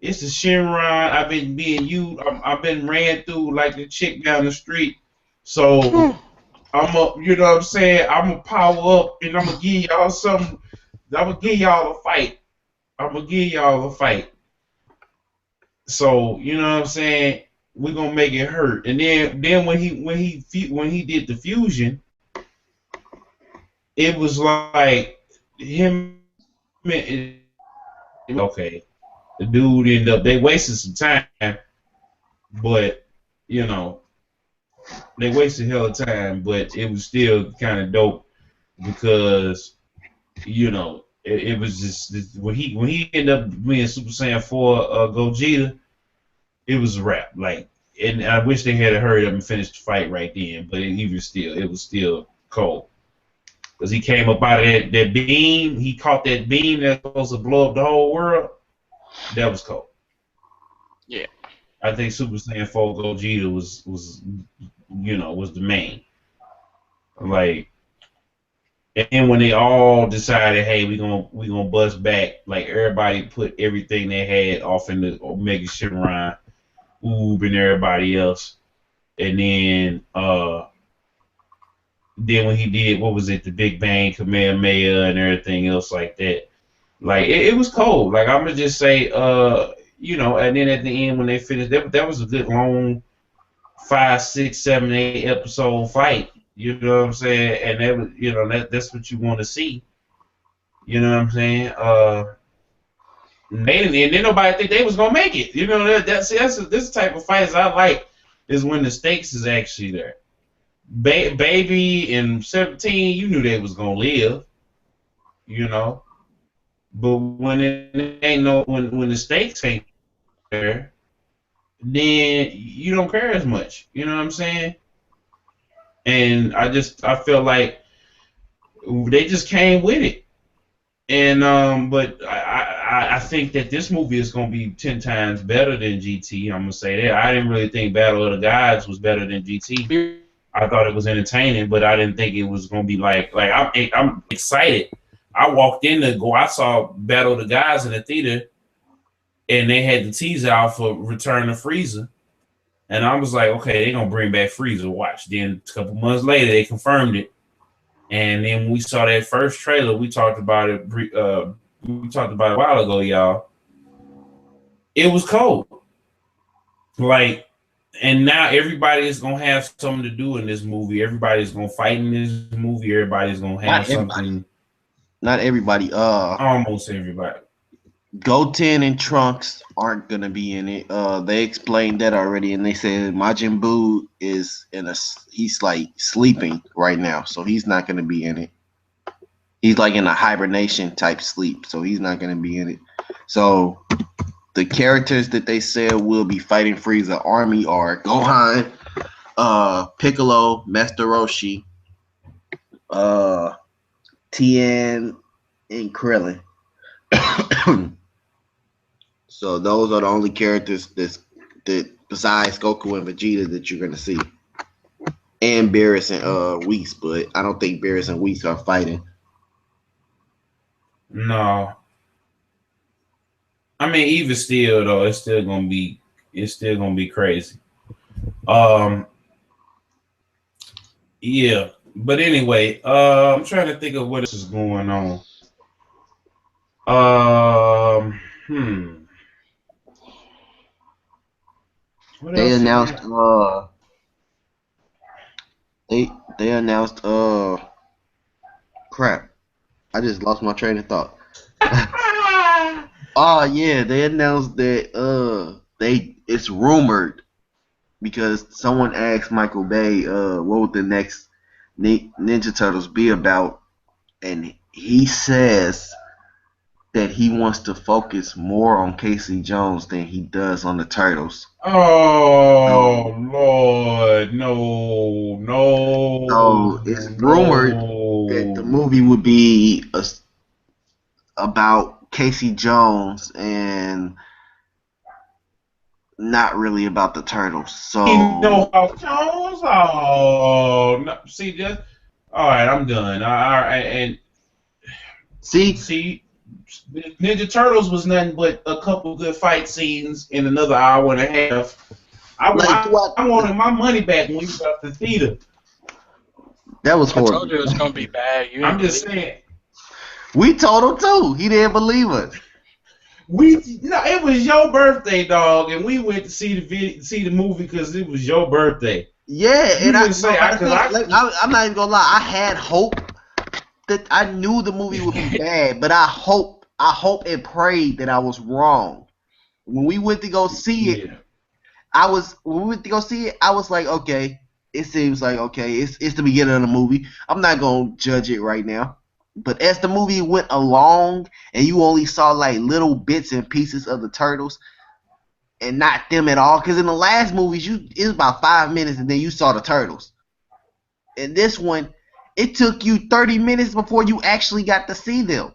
It's the Shenron. I've been being used. I've been ran through like the chick down the street. So you know what I'm saying? I'm gonna power up and I'm gonna give y'all something. I'm gonna give y'all a fight. So you know what I'm saying? We're gonna make it hurt. And then when he did the fusion, it was like him. Okay. The dude ended up, they wasted some time, but, you know, they wasted hell of time, but it was still kind of dope because, you know, it was just, when he ended up being Super Saiyan 4 Gogeta, it was a wrap. Like, and I wish they had hurried up and finished the fight right then, but it was still cold. Because he came up out of that beam, he caught that beam that's supposed to blow up the whole world. That was cool. Yeah. I think Super Saiyan 4 Gogeta was the main. Like, and when they all decided, hey, we gonna bust back, like everybody put everything they had off in the Omega Shenron, Oob and everybody else. And then when he did, what was it, the Big Bang, Kamehameha and everything else like that. Like it was cold. Like I'm gonna just say, you know, and then at the end when they finished, that was a good long 5, 6, 7, 8 episode fight. You know what I'm saying? And that was, you know, that's what you want to see. You know what I'm saying? And then nobody think they was gonna make it. You know this type of fights I like is when the stakes is actually there. Baby and 17, you knew they was gonna live. You know. But when it ain't when the stakes ain't there, then you don't care as much. You know what I'm saying? And I feel like they just came with it. And but I think that this movie is gonna be 10 times better than GT. I'm gonna say that. I didn't really think Battle of the Gods was better than GT. I thought it was entertaining, but I didn't think it was gonna be like I'm excited. I walked in I saw Battle of the Gods in the theater, and they had the teaser out for Return of Frieza, and I was like, okay, they're gonna bring back Frieza. Watch. Then a couple months later, they confirmed it, and then when we saw that first trailer, we talked about it. We talked about it a while ago, y'all. It was cold, like, and now everybody is gonna have something to do in this movie. Everybody's gonna fight in this movie. Everybody's gonna have something. Not everybody. Almost everybody. Goten and Trunks aren't gonna be in it. They explained that already, and they said Majin Buu is he's like sleeping right now, so he's not gonna be in it. He's like in a hibernation type sleep, so he's not gonna be in it. So the characters that they said will be fighting Frieza army are Gohan, Piccolo, Master Roshi, Tien, and Krillin. So those are the only characters that besides Goku and Vegeta that you're gonna see. And Beerus and Whis, but I don't think Beerus and Whis are fighting. No. I mean, even still though, it's still gonna be crazy. Yeah. But anyway, I'm trying to think of what else is going on. What They else announced they announced crap. I just lost my train of thought. Oh yeah, they announced that it's rumored because someone asked Michael Bay what would the next Ninja Turtles be about, and he says that he wants to focus more on Casey Jones than he does on the Turtles. Oh Lord, no. So it's rumored that the movie would be about Casey Jones and not really about the Turtles. So Jones. Oh no. See just all right. I'm done. All right, and see. Ninja Turtles was nothing but a couple good fight scenes in another hour and a half. I wanted my money back when we got the theater. That was horrible. I told you it was gonna be bad. I'm just saying. We told him too. He didn't believe us. It was your birthday, dog, and we went to see the movie because it was your birthday. Yeah, and I'm not even gonna lie. I had hope that I knew the movie would be bad, but I hope and prayed that I was wrong. When we went to go see it, I was like, okay, it seems like okay, it's the beginning of the movie. I'm not gonna judge it right now. But as the movie went along and you only saw like little bits and pieces of the Turtles and not them at all, because in the last movies it was about 5 minutes and then you saw the Turtles. In this one, it took you 30 minutes before you actually got to see them.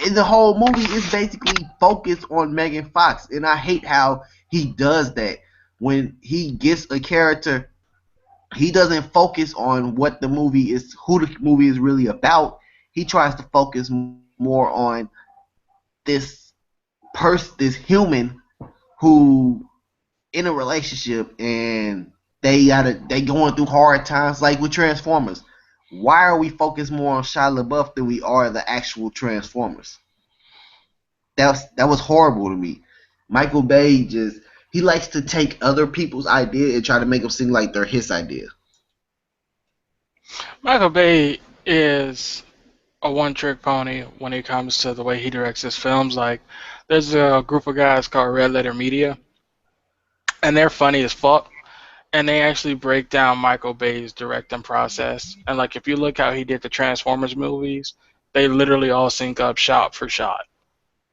And the whole movie is basically focused on Megan Fox, and I hate how he does that. When he gets a character, he doesn't focus on what the movie is, who the movie is really about. He tries to focus more on this human who in a relationship and they going through hard times, like with Transformers. Why are we focused more on Shia LaBeouf than we are the actual Transformers? That was horrible to me. Michael Bay he likes to take other people's idea and try to make them seem like they're his idea. Michael Bay is a one-trick pony when it comes to the way he directs his films. Like, there's a group of guys called Red Letter Media, and they're funny as fuck. And they actually break down Michael Bay's directing process. And like, if you look how he did the Transformers movies, they literally all sync up shot for shot.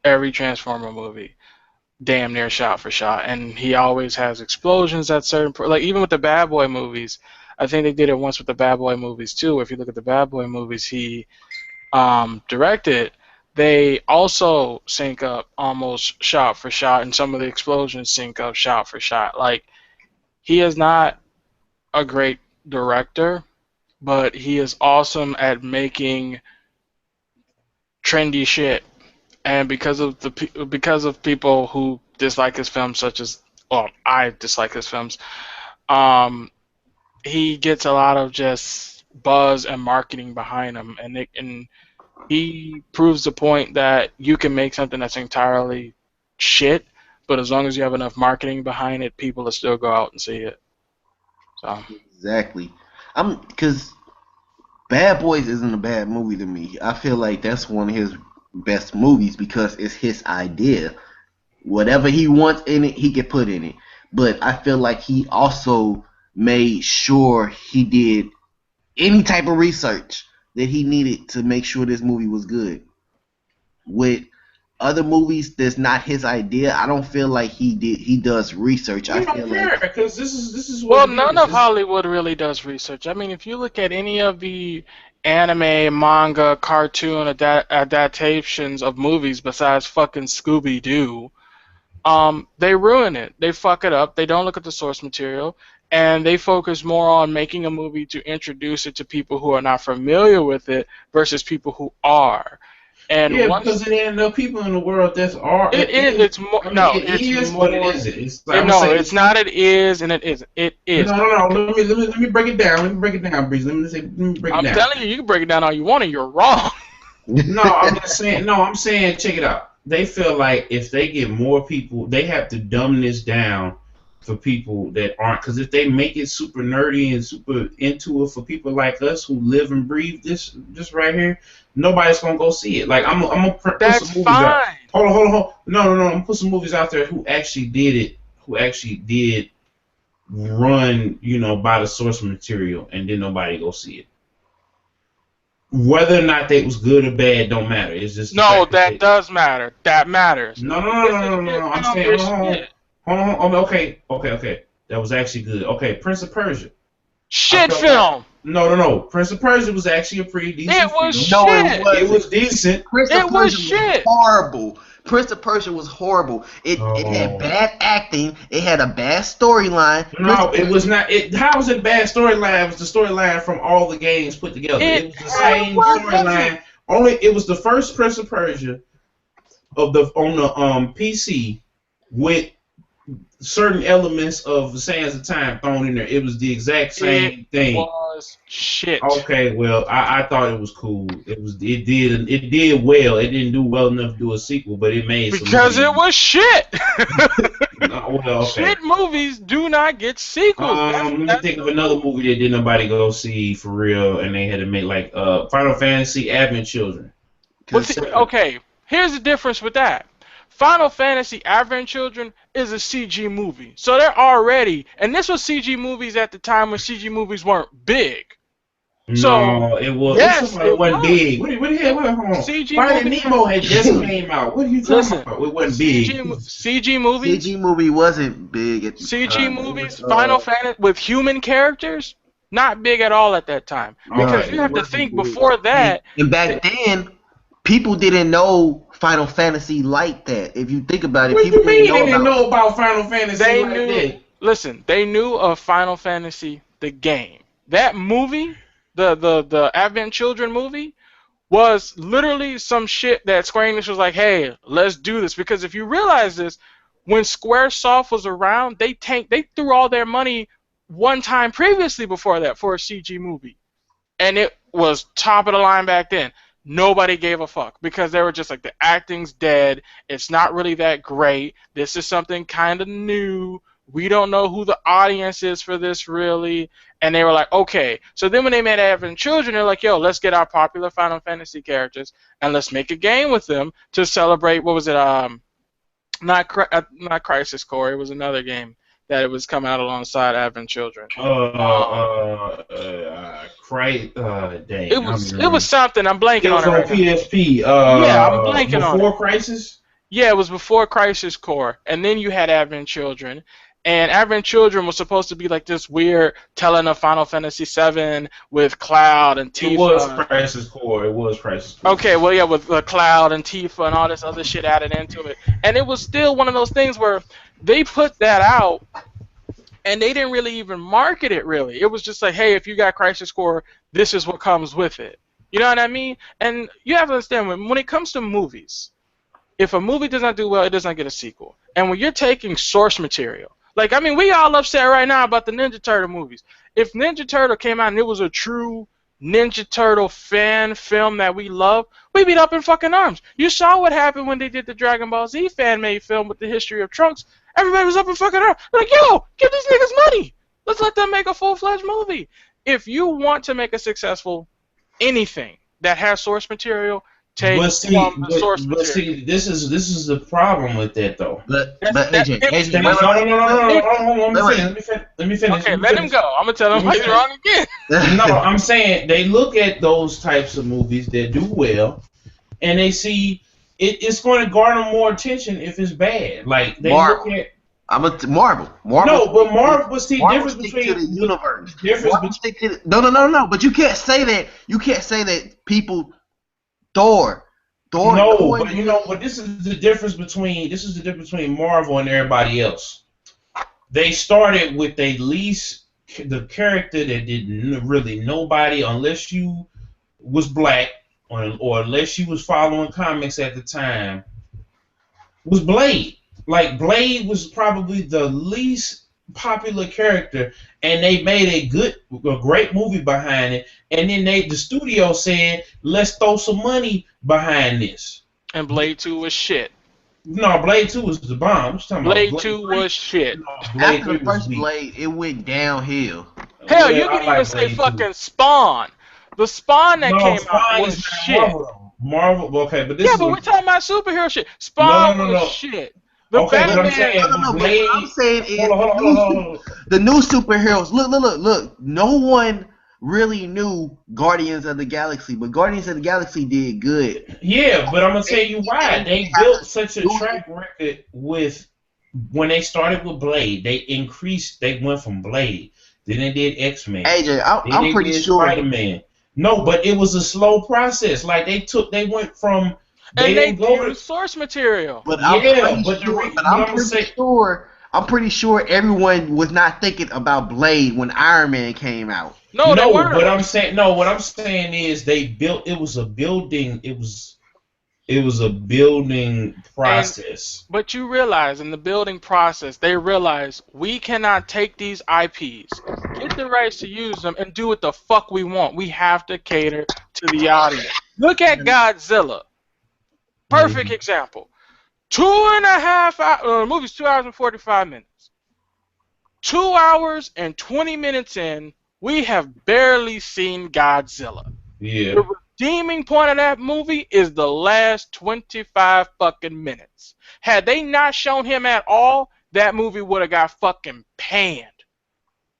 Every Transformer movie, damn near shot for shot. And he always has explosions at certain like even with the Bad Boy movies. I think they did it once with the Bad Boy movies too. If you look at the Bad Boy movies he directed, they also sync up almost shot for shot, and some of the explosions sync up shot for shot. Like, he is not a great director, but he is awesome at making trendy shit. And because of people who dislike his films, such as, well, I dislike his films, he gets a lot of just buzz and marketing behind him, and he proves the point that you can make something that's entirely shit, but as long as you have enough marketing behind it, people will still go out and see it. So exactly, because Bad Boys isn't a bad movie to me. I feel like that's one of his best movies because it's his idea. Whatever he wants in it, he can put in it. But I feel like he also made sure he did any type of research that he needed to make sure this movie was good. With other movies that's not his idea, I don't feel like he does research. I feel like because this is well, none of Hollywood really does research. I mean, if you look at any of the anime, manga, cartoon adaptations of movies besides fucking Scooby-Doo, they ruin it. They fuck it up. They don't look at the source material, and they focus more on making a movie to introduce it to people who are not familiar with it versus people who are. And yeah, because there ain't no people in the world that's are. It is. It's more. No, it is. What it is. It's like, no, it's not. It is, and it isn't. It is. No. Let me break it down. Let me break it down, Breezy. Let me break it down. I'm telling you, you can break it down all you want, and you're wrong. No, I'm just saying. No, I'm saying. Check it out. They feel like if they get more people, they have to dumb this down for people that aren't. Because if they make it super nerdy and super into it for people like us who live and breathe this right here, nobody's gonna go see it. Like I'm gonna put That's some movies fine. out. Hold on. No. I'm gonna put some movies out there who actually did it. Who actually did run, by the source material, and then nobody go see it. Whether or not they was good or bad don't matter. It's just no, that does matter. That matters. No. I'm saying, hold on. Okay. That was actually good. Okay, Prince of Persia. Shit film. No. Prince of Persia was actually a pretty decent film. It was shit. No, it was decent. It was shit. Horrible. Prince of Persia was horrible. It had bad acting. It had a bad storyline. No, it was not. How was it a bad storyline? It was the storyline from all the games put together. It was the same storyline. Only it was the first Prince of Persia on the PC with certain elements of Sands of Time thrown in there. It was the exact same thing. It was shit. Okay, well, I thought it was cool. It did well. It didn't do well enough to do a sequel, but it made because it was shit. Okay. Shit movies do not get sequels. Let me think of another movie that didn't nobody go see for real, and they had to make like Final Fantasy Advent Children. Okay, here's the difference with that. Final Fantasy Advent Children is a CG movie. So they're already, and this was CG movies at the time when CG movies weren't big. No, it was. Yes, it wasn't big. What the hell? Hold on. CG Finding Nemo had just came out. What are you talking about? It wasn't big. CG movies? CG movie wasn't big. CG movies, Final Fantasy with human characters, not big at all at that time. Because you have to think before that. And back then, people didn't know Final Fantasy like that. If you think about it, what people didn't know about Final Fantasy. They like knew. That. Listen, they knew of Final Fantasy the game. That movie, the Advent Children movie, was literally some shit that Square Enix was like, hey, let's do this. Because if you realize this, when Squaresoft was around, they threw all their money one time previously before that for a CG movie, and it was top of the line back then. Nobody gave a fuck because they were just like, the acting's dead. It's not really that great. This is something kind of new. We don't know who the audience is for this really. And they were like, okay. So then when they made Advent Children, they're like, yo, let's get our popular Final Fantasy characters and let's make a game with them to celebrate. What was it? Not Crisis Core. It was another game that it was coming out alongside Advent Children. It was something. I'm blanking on it. It was on PSP. Yeah, I'm blanking on it. Before Crisis? Yeah, it was before Crisis Core, and then you had Advent Children, and Advent Children was supposed to be like this weird telling of Final Fantasy VII with Cloud and Tifa. It was Crisis Core. Okay, well, yeah, with Cloud and Tifa and all this other shit added into it, and it was still one of those things where they put that out, and they didn't really even market it, really. It was just like, hey, if you got Crisis Core, this is what comes with it. You know what I mean? And you have to understand, when it comes to movies, if a movie does not do well, it does not get a sequel. And when you're taking source material, like, I mean, we all upset right now about the Ninja Turtle movies. If Ninja Turtle came out and it was a true Ninja Turtle fan film that we love, we'd be up in fucking arms. You saw what happened when they did the Dragon Ball Z fan-made film with the history of Trunks. Everybody was up in fucking arms. Like, yo, give these niggas money. Let's let them make a full-fledged movie. If you want to make a successful anything that has source material, take the source material. See, this is the problem with that, though. But AJ, no, let me finish. Okay, let him go. I'm gonna tell him he's wrong again. No, I'm saying they look at those types of movies that do well, and they see it's going to garner more attention if it's bad. Like they look at. Marvel. No, but Marvel was the difference between between the universe. No, but you can't say that. You can't say that people Thor. No, but you know, but this is the difference between Marvel and everybody else. They started with the character that didn't really nobody, unless you was black or unless you was following comics at the time, was Blade. Like, Blade was probably the least popular character, and they made a great movie behind it. And then the studio said, "Let's throw some money behind this." And Blade 2 was shit. No, Blade 2 was the bomb. Blade 2 was shit. No, Blade After the first Blade, it went downhill. Hell, you can even say fucking Spawn. The Spawn that came out was shit. Marvel, okay, but this but we're talking about superhero shit. Spawn was shit. I'm saying, the new superheroes. Look. No one really knew Guardians of the Galaxy, but Guardians of the Galaxy did good. Yeah, but I'm gonna tell you why. They built such a track record with when they started with Blade. They went from Blade. Then they did X-Men. AJ, I'm pretty sure. Spider-Man. No, but it was a slow process. Like they went from. They go to source material. But I'm pretty sure everyone was not thinking about Blade when Iron Man came out. No, they weren't. But what I'm saying is they built. It was a building. It was a building process. But you realize in the building process, they realize we cannot take these IPs, get the rights to use them, and do what the fuck we want. We have to cater to the audience. Look at Godzilla. Perfect example. 2.5 hours. The movie's 2 hours and 45 minutes. 2 hours and 20 minutes in, we have barely seen Godzilla. Yeah. The redeeming point of that movie is the last 25 fucking minutes. Had they not shown him at all, that movie would have got fucking panned.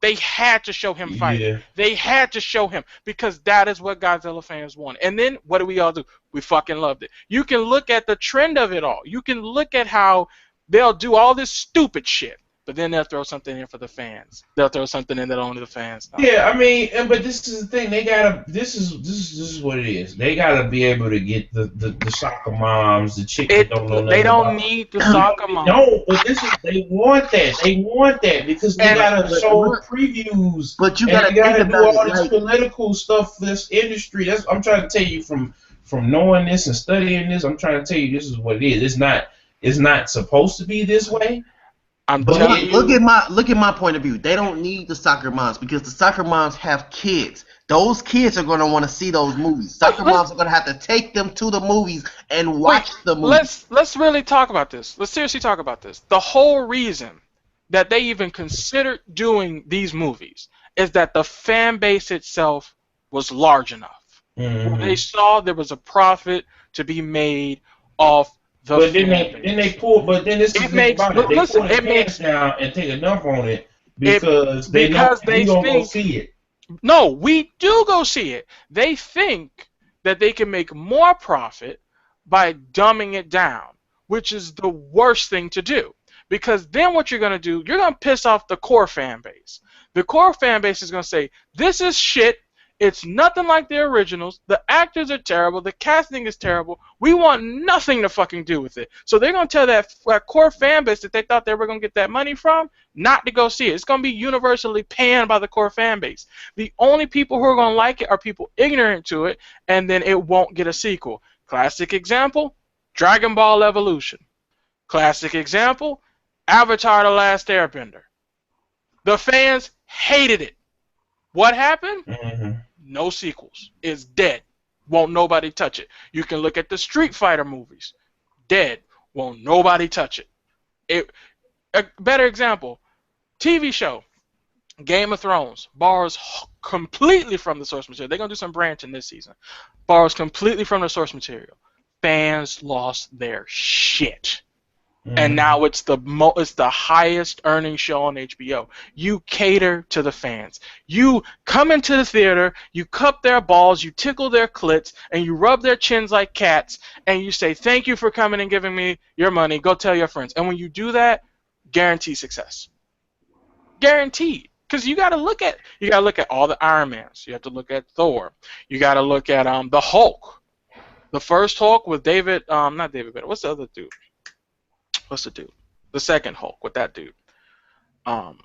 They had to show him fight. Yeah. They had to show him because that is what Godzilla fans want. And then what do we all do? We fucking loved it. You can look at the trend of it all. You can look at how they'll do all this stupid shit, but then they'll throw something in for the fans. They'll throw something in that only the fans know. Yeah, I mean, but this is the thing. They gotta. This is what it is. They gotta be able to get the soccer moms, the chicks that don't know nothing. They don't need the soccer moms. No, but they want that. They want that because they gotta show previews. But you gotta do all this like, political stuff for this industry. I'm trying to tell you from knowing this and studying this. I'm trying to tell you this is what it is. It's not supposed to be this way. Look at my point of view. They don't need the soccer moms because the soccer moms have kids. Those kids are gonna want to see those movies. Soccer moms are gonna have to take them to the movies and watch the movies. Let's really talk about this. Let's seriously talk about this. The whole reason that they even considered doing these movies is that the fan base itself was large enough. Mm-hmm. They saw there was a profit to be made off. But then they pull. But then this is the about it. They pull the pants down and take a dump on it because they don't go see it. No, we do go see it. They think that they can make more profit by dumbing it down, which is the worst thing to do. Because then what you're going to do, you're going to piss off the core fan base. The core fan base is going to say, this is shit. It's nothing like the originals. The actors are terrible. The casting is terrible. We want nothing to fucking do with it. So they're going to tell that core fan base that they thought they were going to get that money from not to go see it. It's going to be universally panned by the core fan base. The only people who are going to like it are people ignorant to it, and then it won't get a sequel. Classic example, Dragon Ball Evolution. Classic example, Avatar: The Last Airbender. The fans hated it. What happened? Mm-hmm. No sequels. It's dead. Won't nobody touch it. You can look at the Street Fighter movies. Dead. Won't nobody touch it. A better example, TV show, Game of Thrones, borrows completely from the source material. They're going to do some branching this season. Borrows completely from the source material. Fans lost their shit. Mm-hmm. And now it's the highest earning show on HBO. You cater to the fans. You come into the theater, you cup their balls, you tickle their clits, and you rub their chins like cats, and you say, thank you for coming and giving me your money. Go tell your friends. And when you do that, guaranteed success. Guaranteed. Because you gotta look at all the Iron Mans. You have to look at Thor. You gotta look at the Hulk. The first Hulk with David, not David Banner. What's the other dude? What's the dude? The second Hulk with that dude. Fuck,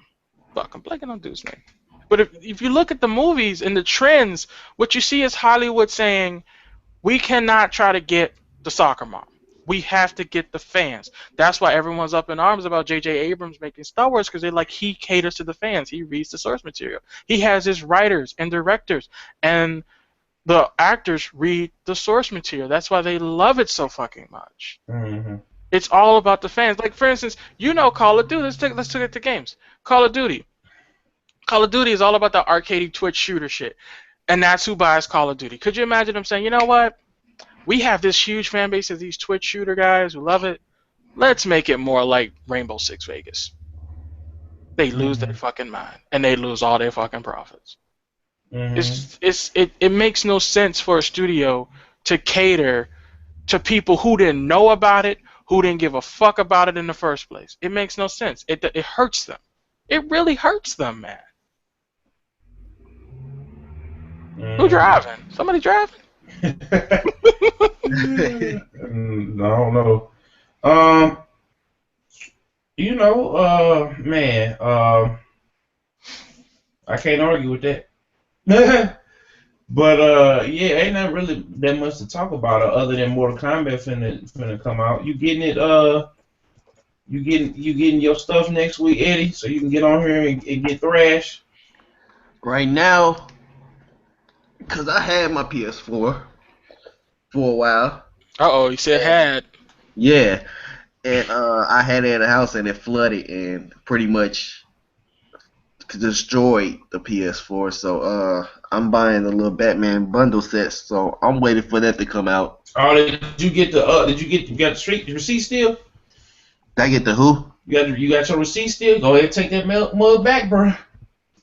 I'm blanking on dude's name. But if you look at the movies and the trends, what you see is Hollywood saying, we cannot try to get the soccer mom. We have to get the fans. That's why everyone's up in arms about J.J. Abrams making Star Wars, because they're like, he caters to the fans. He reads the source material. He has his writers and directors, and the actors read the source material. That's why they love it so fucking much. Mm-hmm. It's all about the fans. Like, for instance, Call of Duty. Let's take it to games. Call of Duty. Call of Duty is all about the arcadey Twitch shooter shit, and that's who buys Call of Duty. Could you imagine them saying, you know what? We have this huge fan base of these Twitch shooter guys who love it. Let's make it more like Rainbow Six Vegas. They lose their fucking mind, and they lose all their fucking profits. It makes no sense for a studio to cater to people who didn't know about it, who didn't give a fuck about it in the first place. It makes no sense. It hurts them. It really hurts them, man. Who driving? Somebody driving? I don't know. Man, I can't argue with that. But yeah, ain't not really that much to talk about other than Mortal Kombat finna come out. You getting it? You getting your stuff next week, Eddie, so you can get on here and get thrashed. Right now, because I had my PS4 for a while. You said had. Yeah, and I had it at the house and it flooded and pretty much destroyed the PS4. So I'm buying the little Batman bundle sets. So I'm waiting for that to come out. Oh, did you get you got the receipt still? Did I get the who? You got your receipt still? Go ahead and take that mug back, bro.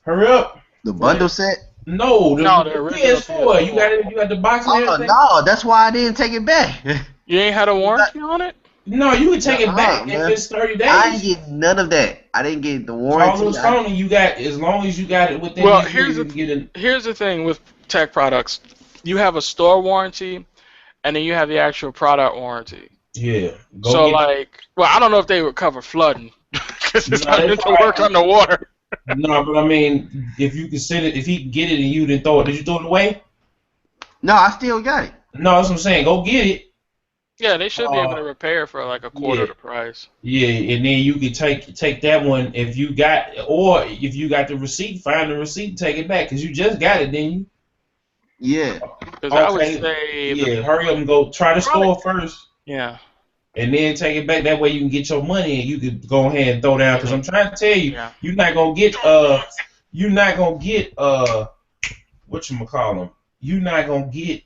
Hurry up. The bundle set? No, the PS4. You got the box and everything? No, that's why I didn't take it back. You ain't had a warranty on it? No, you can take it back if it's 30 days. I didn't get none of that. I didn't get the warranty. All those Sony you got, as long as you got it within. Well, here's the thing with tech products. You have a store warranty, and then you have the actual product warranty. Yeah. I don't know if they would cover flooding because it's not meant to work underwater. No, but I mean, if he can get it and you didn't throw it, did you throw it away? No, I still got it. No, that's what I'm saying. Go get it. Yeah, they should be able to repair for like a quarter the price. Yeah, and then you can take that one if you got the receipt, find the receipt and take it back because you just got it, didn't you? Yeah. Because I would say hurry up and go try the store first. Yeah. And then take it back. That way you can get your money and you can go ahead and throw down. Because I'm trying to tell you, you're not gonna get whatchamacallem. You're not gonna get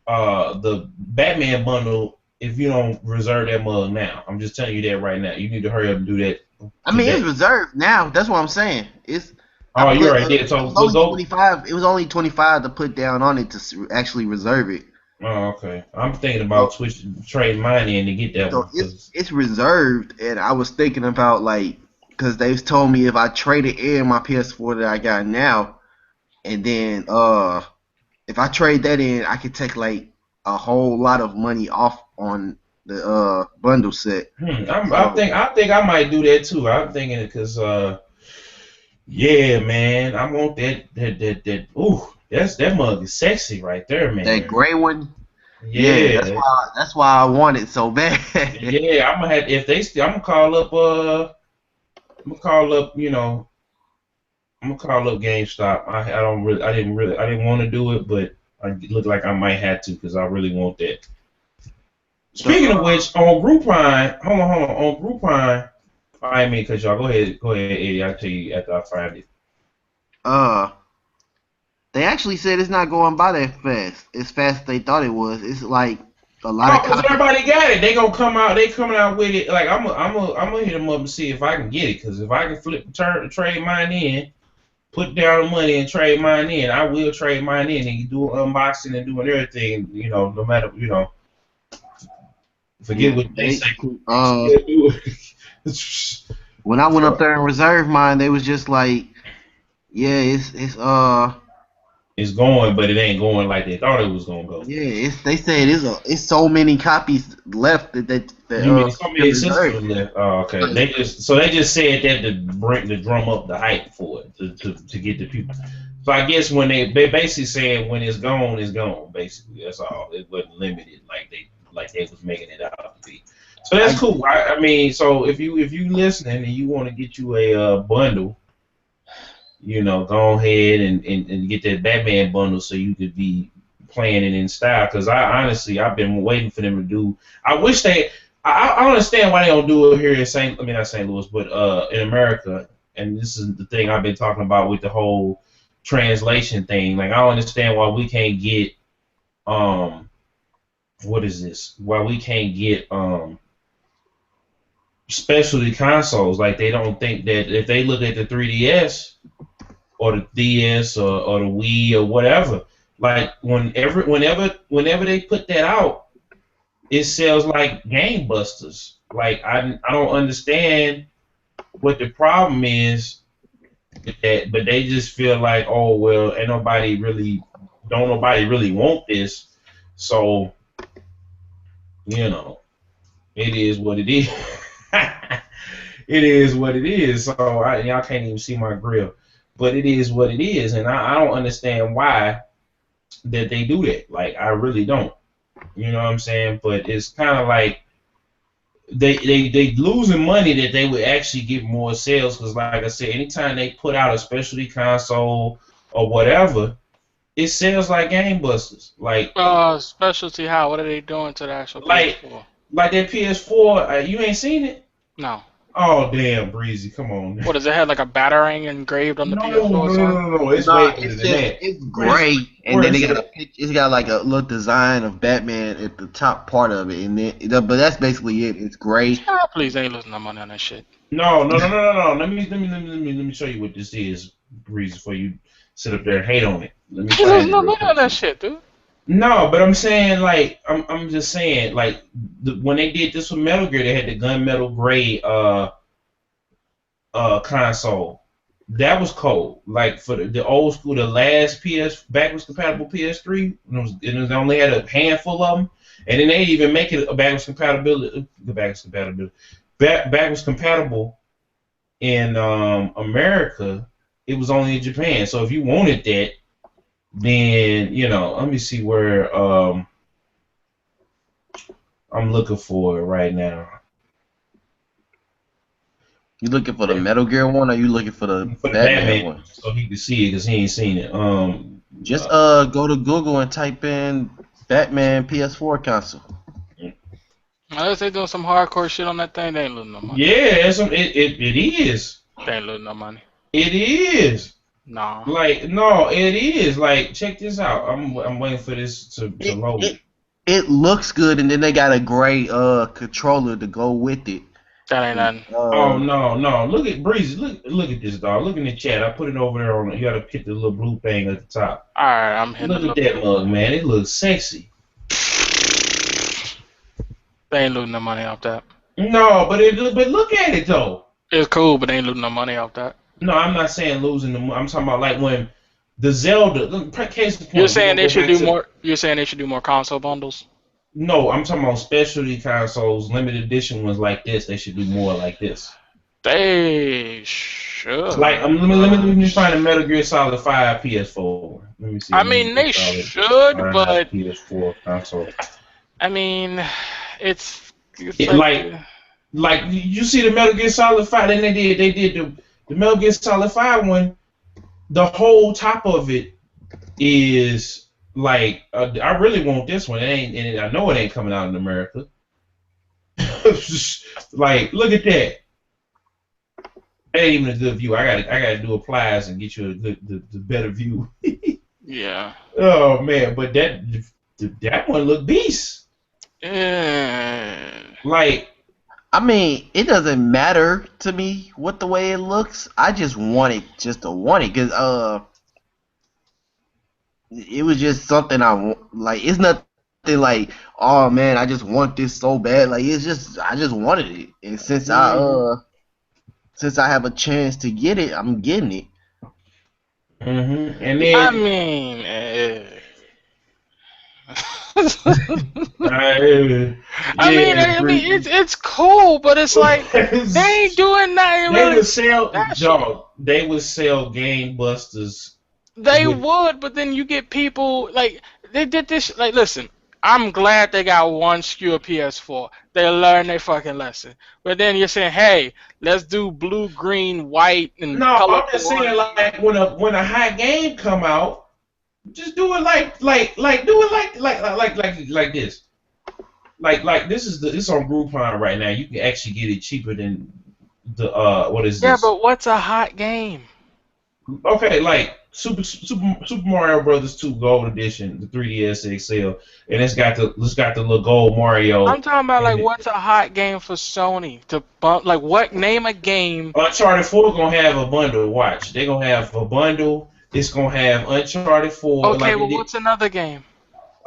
the Batman bundle if you don't reserve that mug now. I'm just telling you that right now. You need to hurry up and do that. I mean, it's reserved now. That's what I'm saying. It's. Oh, you're right there. So it was only $25. It was only $25 to put down on it to actually reserve it. Oh, okay. I'm thinking about trading mine in to get that one. It's reserved, and I was thinking about because they've told me if I traded in my PS4 that I got now, and then if I trade that in, I could take a whole lot of money off on the bundle set. I think I might do that too. I'm thinking it because yeah, man, I want that. Ooh. That mug is sexy right there, man. That gray one. Yeah, that's why I want it so bad. Yeah, I'm gonna call up GameStop. I didn't want to do it, but it looked like I might have to because I really want that. Speaking of which, on Groupon, hold on, on Groupon, I mean, cause y'all go ahead, Eddie. I'll tell you after I find it. They actually said it's not going by that fast. As fast as they thought it was. It's like a lot of. Cause everybody got it. They gonna come out. They coming out with it. Like I'm gonna hit them up and see if I can get it. Cause if I can trade mine in, put down the money and trade mine in, I will trade mine in and do an unboxing and doing everything. No matter forget what they say. When I went up there and reserved mine, they was just like, yeah, it's going, but it ain't going like they thought it was gonna go. Yeah, they said it's so many copies left that you mean so many systems left? Oh, okay. They just said that to drum up the hype for it to get the people. So I guess when they basically saying when it's gone, basically. That's all. It wasn't limited like they was making it out to be. So that's cool. I mean, so if you listening and you want to get you a bundle, you know, go ahead and get that Batman bundle so you could be playing it in style. Because I've been waiting for them to do. I wish they. I understand why they don't do it here in not St. Louis, but in America. And this is the thing I've been talking about with the whole translation thing. Like I don't understand why we can't get what is this? Why we can't get specialty consoles? Like they don't think that if they look at the 3DS or the DS or the Wii or whatever, like whenever they put that out, it sells like gangbusters. Like I don't understand what the problem is with that, but they just feel like, oh well, don't nobody really want this, so you know, it is what it is. It is what it is. So y'all can't even see my grill, but it is what it is, and I don't understand why that they do that. Like I really don't. You know what I'm saying? But it's kind of like they losing money that they would actually get more sales, because like I said, anytime they put out a specialty console or whatever, it sells like gangbusters. Like specialty how? What are they doing to the actual PS4? Like that PS4, you ain't seen it? No. Oh damn, Breezy, come on. What does it have, like a battering engraved on the PS4? No. It's way better than that. It's gray, and then it's got like a little design of Batman at the top part of it, and then but that's basically it. It's gray. Oh, please, ain't losing no money on that shit. No. Let me show you what this is, Breezy, before you sit up there and hate on it. Let me. You losing no money on that shit, dude. No, but I'm saying like I'm just saying like when they did this with Metal Gear, they had the gunmetal gray console. That was cold. Like for the old school, the last backwards compatible PS3, it only had a handful of them, and then they even make it a backwards compatible in America. It was only in Japan. So if you wanted that, then, you know, let me see where I'm looking for it right now. You looking for the Metal Gear one, or you looking for the Batman one? So he can see it, because he ain't seen it. Just go to Google and type in Batman PS4 console. Unless they doing some hardcore shit on that thing, they ain't losing no money. Yeah, it is. They ain't losing no money. It is. No. Like, no, it is. Like, check this out. I'm waiting for this to load. It looks good, and then they got a gray controller to go with it. That ain't nothing. Oh no! Look at Breezy. Look at this, dog. Look in the chat. I put it over there on. You gotta hit the little blue thing at the top. All right, I'm hitting. Look at that mug, man. It looks sexy. They ain't losing no money off that. No, but look at it though. It's cool, but they ain't losing no money off that. No, I'm not saying losing the. I'm talking about like when the Zelda. Case in point, you're saying they should do more. You're saying they should do more console bundles. No, I'm talking about specialty consoles, limited edition ones like this. They should do more like this. They should. Like, let me find a Metal Gear Solid 5 PS4. Let me see. I mean, they should, but PS4 console. I mean, it's like you see the Metal Gear Solid 5. Then they did the Metal Gear Solid 5 one. The whole top of it is. Like, I really want this one. And I know it ain't coming out in America. Like, look at that. That ain't even a good view. I gotta do a Plies and get you the better view. Yeah. Oh man, but that one look beast. Yeah. Like, I mean, it doesn't matter to me what the way it looks. I just want it because it was just something I want. Like, it's nothing like, oh man, I just want this so bad. Like, it's just I just wanted it, and since since I have a chance to get it, I'm getting it. And then I mean, it's cool, but it's like they ain't doing nothing. They would sell Game Busters. They would, but then you get people like they did this. Like, listen, I'm glad they got one SKU of PS4. They learned their fucking lesson. But then you're saying, hey, let's do blue, green, white, and color. I'm just saying, like when a high game come out, just do it like this. Like this is on Groupon right now. You can actually get it cheaper than the what is this? Yeah, but what's a hot game? Okay, like Super Mario Brothers 2 Gold Edition, the 3DS XL, and it's got the little gold Mario. I'm talking about like what's a hot game for Sony to bump? Like what? Name a game. Uncharted 4 gonna have a bundle. Watch, they gonna have a bundle. It's gonna have Uncharted 4. Okay, well, what's another game?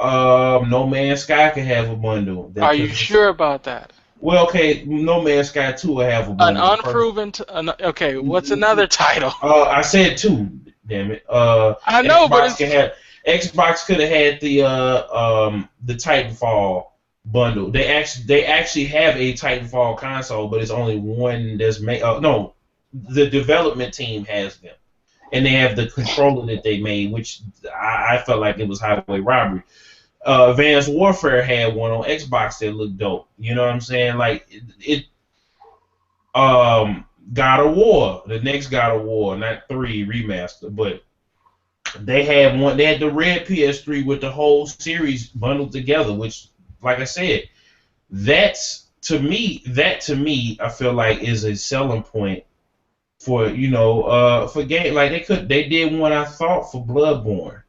No Man's Sky can have a bundle. Are you sure about that? Well, okay, No Man's Sky 2 will have a bundle. An unproven. Okay, what's another title? I said 2. Damn it. I know, but Xbox could have had the Titanfall bundle. They actually have a Titanfall console, but it's only one that's made. No, the development team has them, and they have the controller that they made, which I felt like it was highway robbery. Advanced Warfare had one on Xbox that looked dope. You know what I'm saying? Like it. God of War, the next God of War, not 3 remaster, but they had one. They had the red PS3 with the whole series bundled together, which, like I said, that to me, I feel like is a selling point for for game. Like they did one I thought for Bloodborne.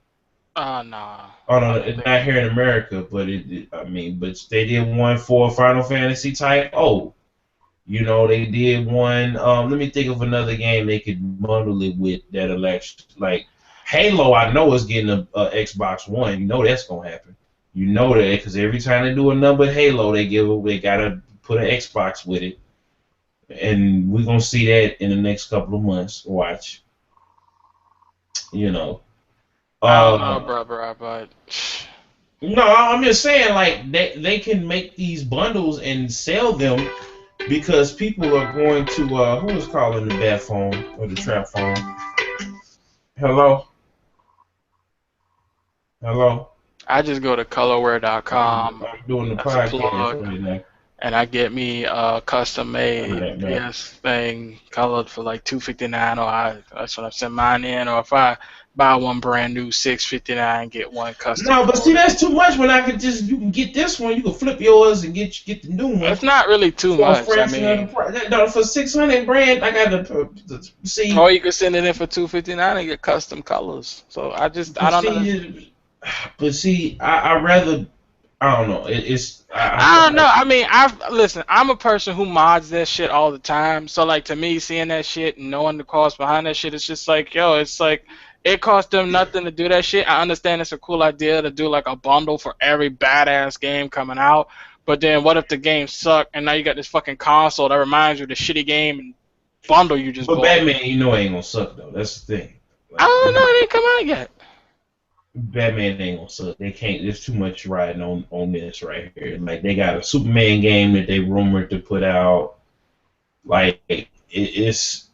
Nah. Oh no, it's not here in America, but but they did one for Final Fantasy Type O. They did one. Let me think of another game they could bundle it with that'll actually, like Halo. I know is getting a Xbox One. That's gonna happen. That because every time they do a number Halo, they gotta put an Xbox with it, and we're gonna see that in the next couple of months. Watch. I don't know, bro, but. No, I'm just saying, like they can make these bundles and sell them. Because people are going to who is calling the bad phone or the trap phone? Hello? I just go to colorware.com. I'm doing the podcast right now. And I get me a custom made PS thing colored for like $259, or that's when I send mine in, or if I buy one brand new $659, get one custom. No, but see, that's too much. When you can get this one, you can flip yours and get the new one. It's not really too much. I mean, for $600 brand, I got to see. Or you can send it in for $259 and get custom colors. So I don't know. But see, I rather. I don't know. I don't know. I mean, listen. I'm a person who mods that shit all the time. So like to me, seeing that shit and knowing the cost behind that shit, it's just like, it's like it costs them nothing to do that shit. I understand it's a cool idea to do like a bundle for every badass game coming out. But then what if the games suck and now you got this fucking console that reminds you of the shitty game and bundle you just bought? But Batman, ain't gonna suck though. That's the thing. I don't know. It ain't come out yet. Batman ain't gonna suck. They can't. There's too much riding on this right here. Like they got a Superman game that they rumored to put out. Like it's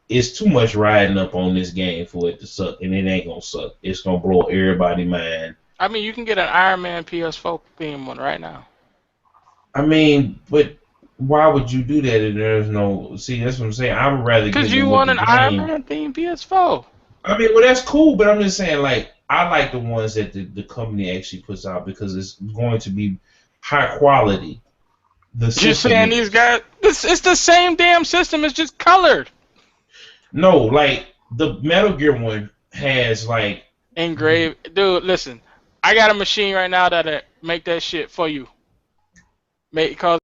it's too much riding up on this game for it to suck, and it ain't gonna suck. It's gonna blow everybody's mind. I mean, you can get an Iron Man PS4 theme one right now. I mean, but why would you do that if there's no? See, that's what I'm saying. I would rather because you want an Iron Man theme PS4. I mean, well, that's cool, but I'm just saying, like. I like the ones that the company actually puts out because it's going to be high quality. You're saying these guys? It's the same damn system. It's just colored. No, like the Metal Gear one has like engraved. Dude, listen, I got a machine right now that make that shit for you. Because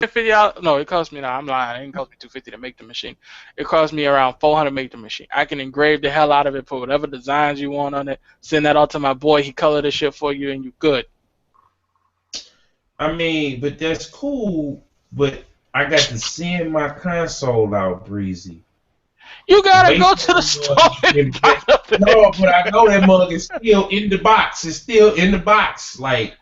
$50. No, it cost me. No, I'm lying. It didn't cost me $250 to make the machine. It cost me around $400 to make the machine. I can engrave the hell out of it, put whatever designs you want on it, send that out to my boy. He colored the shit for you, and you good. I mean, but that's cool. But I got to send my console out, Breezy. You gotta go to the store and buy it. No, but I know that mug is still in the box. It's still in the box. Like,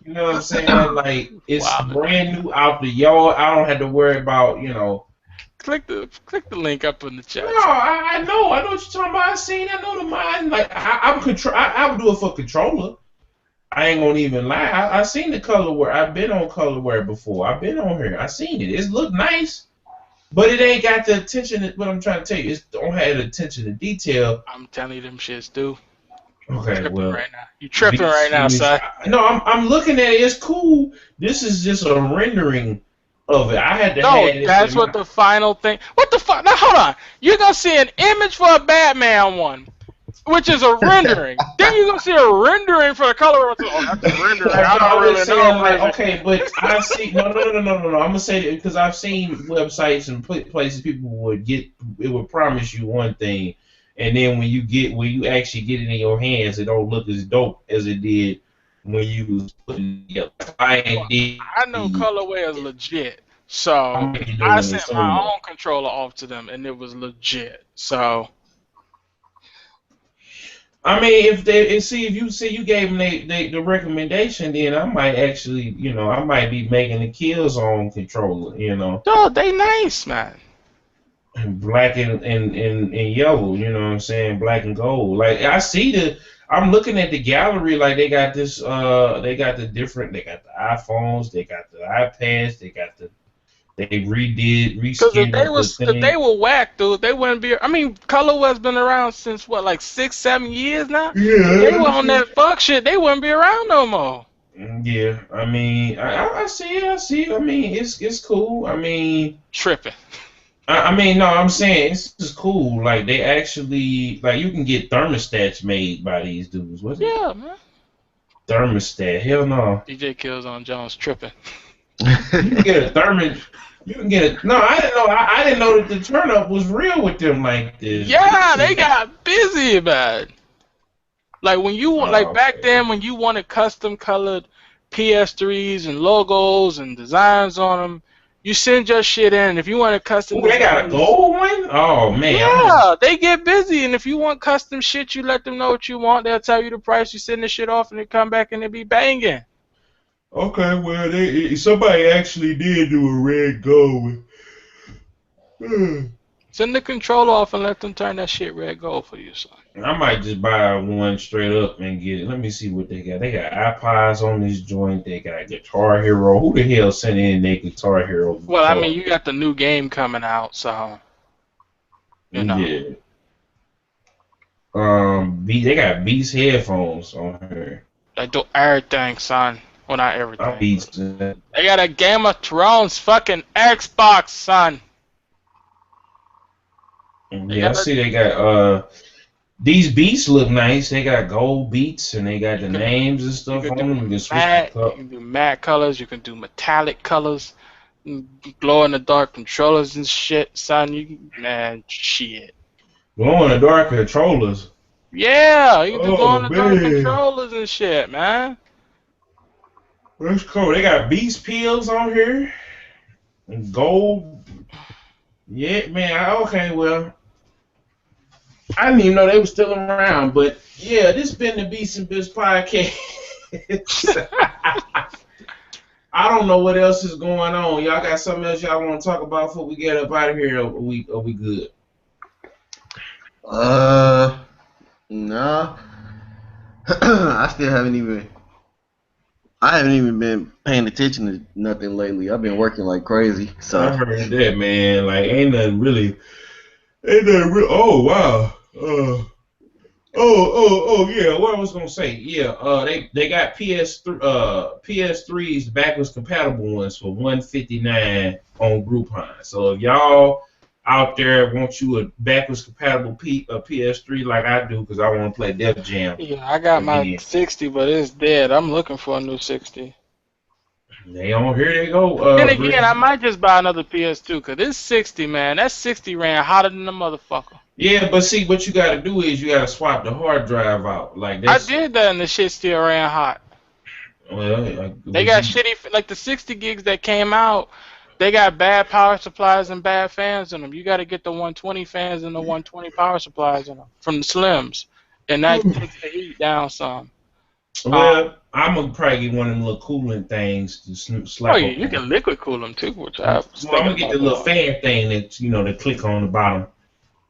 you know what I'm saying? Like, it's brand new out the yard. I don't have to worry about, you know. Click the link up in the chat. No, I know what you're talking about. I know the mind. Like, I would do it for controller. I ain't gonna even lie. I seen the colorware. I've been on colorware before. I've been on here. I seen it. It looked nice, but it ain't got the attention. What I'm trying to tell you, it don't have the attention to detail. I'm telling you, them shits do. Okay, well, right now. You tripping right now, son. No, I'm looking at it. It's cool. This is just a rendering of it. I had to. No, that's what the final thing. What the fuck? Now hold on. You're gonna see an image for a Batman one, which is a rendering. Then you're gonna see a rendering for the color. Oh, that's a rendering. I don't really know. Like, okay, but I see. No. I'm gonna say that because I've seen websites and places people would promise you one thing, and then when you actually get it in your hands, it don't look as dope as it did when you was putting it. I know colorway is legit, so I sent my own controller off to them, and it was legit. So. I mean, if you gave them the recommendation, then I might actually, you know, I might be making a Killzown controller, you know. No, they nice, man. Black and yellow, you know what I'm saying? Black and gold. Like I'm looking at the gallery, like they got this, they got the iPhones, they got the iPads, they reskinned. Because if they were whack, dude, they wouldn't be. I mean, colorway's been around since what, like 6-7 years now. Yeah. If they were on that fuck shit, they wouldn't be around no more. Yeah, I mean, I see it. I mean, it's cool. I mean, tripping. I mean, no, I'm saying it's just cool. Like they actually, like you can get thermostats made by these dudes. What's it? Yeah, man. Thermostat? Hell no. DJKillzownJones tripping. You can get a thermostat. You can get it. No, I didn't know. I didn't know that the turn up was real with them like this. Yeah, they got busy about it. Like when you back then when you wanted custom colored PS3s and logos and designs on them, you send your shit in. If you want a custom, they got a gold one. Oh man. Yeah, they get busy. And if you want custom shit, you let them know what you want. They'll tell you the price. You send the shit off, and they come back and they be banging. Okay, well, somebody actually did do a red gold. Send the controller off and let them turn that shit red gold for you, son. I might just buy one straight up and get it. Let me see what they got. They got iPods on this joint. They got Guitar Hero. Who the hell sent in their Guitar Hero? Well, I mean, you got the new game coming out, so you know. Yeah. They got Beatz headphones on here. They do everything, son. Well, not everything. Beats. They got a Game of Thrones fucking Xbox, son. Yeah, I see they got these beats look nice. They got gold beats and they got the names and stuff on them. You can do matte colors. You can do metallic colors. Glow in the dark controllers and shit, son. Man, shit. Glow in the dark controllers. Yeah, you can do glow in the dark controllers and shit, man. That's cool. They got Beats pills on here. And gold. Yeah, man. Okay, well. I didn't even know they were still around, but yeah, this has been the Beatz N Bitz Podcast. I don't know what else is going on. Y'all got something else y'all want to talk about before we get up out of here? Or we good? No. I haven't even been paying attention to nothing lately. I've been working like crazy. So I heard that, man. Like ain't nothing really. Oh wow. Yeah. What I was gonna say. Yeah. They got PS3s, the backwards compatible ones for $159 on Groupon. So if y'all out there want you a backwards compatible PS3 like I do, because I want to play Def Jam. Yeah, I got my 60, but it's dead. I'm looking for a new 60. They on here. They go. Then again, I might just buy another PS2 because this 60, man, that 60 ran hotter than the motherfucker. Yeah, but see, what you got to do is you got to swap the hard drive out. Like I did that, and the shit still ran hot. Well, they got shitty, like the 60 gigs that came out. they got bad power supplies and bad fans in them. You got to get the 120 fans and the 120 power supplies in them from the Slims, and that takes the heat down some. Well, I'm gonna probably get one of them little cooling things to slap. Oh yeah, you can liquid cool them too, which I'm gonna get the little fan thing that that click on the bottom,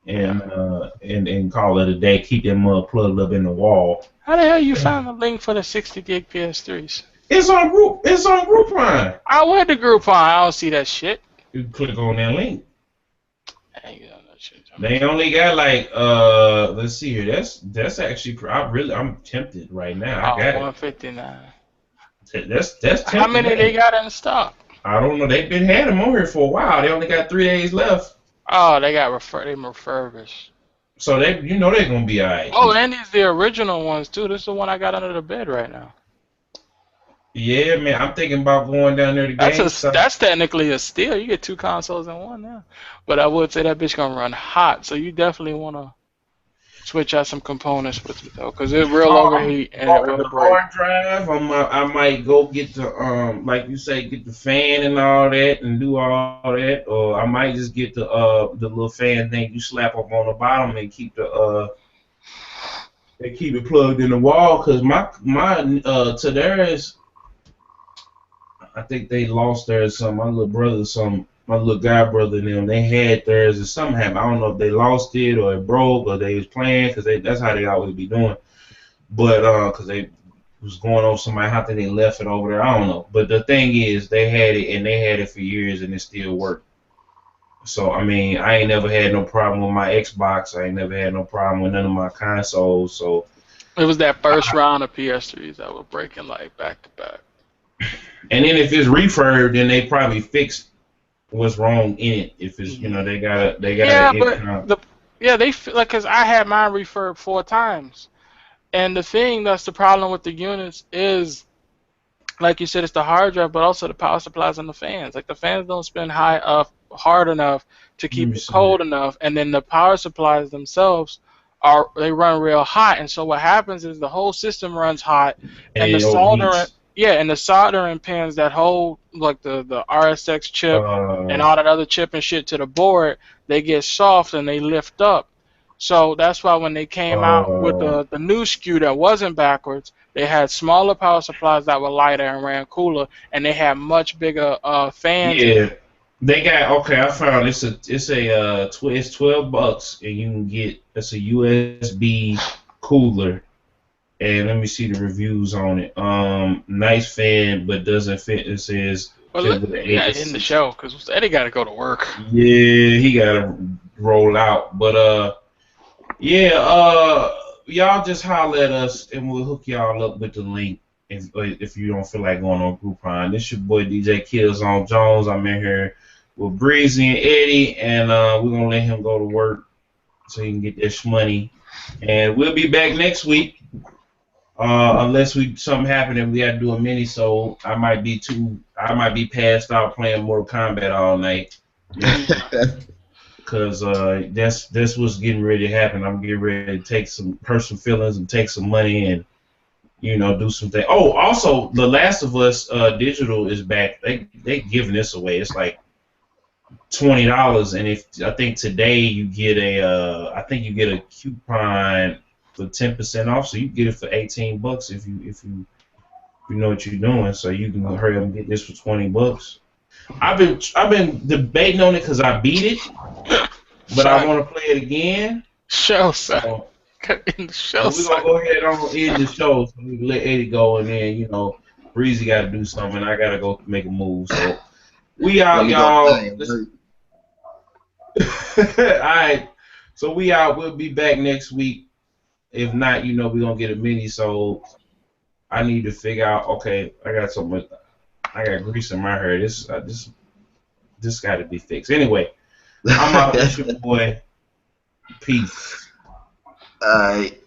and call it a day. Keep them plugged up in the wall. How the hell you find the link for the 60 gig PS3s? It's on group. It's on Groupon. I went to Groupon. I don't see that shit. You click on that link. Hang on, that shit. They only got like let's see here. That's actually I'm tempted right now. I got 159. That's tempting. How many they got in stock? I don't know. They've been had them on here for a while. They only got 3 days left. Oh, they got refurbished. So they're gonna be alright. Oh, and these the original ones too. This is the one I got under the bed right now. Yeah, man. I'm thinking about going down there to That's technically a steal. You get 2 consoles in one now. But I would say that bitch gonna run hot. So you definitely wanna switch out some components with it though, cause it will overheat and it will break. Hard drive. I might go get the like you say, get the fan and all that, and do all that, or I might just get the little fan thing you slap up on the bottom and keep it plugged in the wall. Cause my to theirs, I think they lost theirs. My little brother, my little guy brother and them, they had theirs and something happened. I don't know if they lost it or it broke or they was playing, because that's how they always be doing. But because they was going over somebody, how think they left it over there, I don't know. But the thing is, they had it for years and it still worked. So I mean, I ain't never had no problem with my Xbox. I ain't never had no problem with none of my consoles. So it was that first round of PS3s that were breaking like back to back. And then if it's refurbed, then they probably fixed what's wrong in it. If it's they got they like, cause I had mine refurbed 4 times, and the thing that's the problem with the units is, like you said, it's the hard drive, but also the power supplies and the fans. Like the fans don't spin hard enough to keep it cold enough, and then the power supplies themselves they run real hot, and so what happens is the whole system runs hot, and the soldering. Yeah, and the soldering pins that hold like the RSX chip and all that other chip and shit to the board, they get soft and they lift up. So that's why when they came out with the new SKU that wasn't backwards, they had smaller power supplies that were lighter and ran cooler, and they had much bigger fans. Yeah, they got I found it's $12, and you can get a USB cooler. And let me see the reviews on it. Nice fan, but doesn't fit. It says. Well, look, in the show, because Eddie got to go to work. Yeah, he got to roll out. But y'all just holler at us, and we'll hook y'all up with the link if you don't feel like going on Groupon. This your boy DJKillzownJones. I'm in here with Breezy and Eddie, and we're gonna let him go to work so he can get this money. And we'll be back next week. Unless something happened and we had to do a mini, so I might be passed out playing Mortal Kombat all night. Cause that's what's getting ready to happen. I'm getting ready to take some personal feelings and take some money and do some things. Oh, also The Last of Us digital is back. They giving this away. It's like $20, and I think today you get a coupon for 10% off, so you get it for $18 if you know what you're doing. So you can hurry up and get this for $20. I've been debating on it because I beat it, but I want to play it again. Show, son. So we're gonna go ahead on end the show, so we can let Eddie go, and then Breezy got to do something. I gotta go make a move. So we out, y'all. Alright, so we out. We'll be back next week. If not, we're gonna get a mini. So I need to figure out. Okay, I got grease in my hair. This got to be fixed. Anyway, I'm out. That's your boy. Peace. Alright.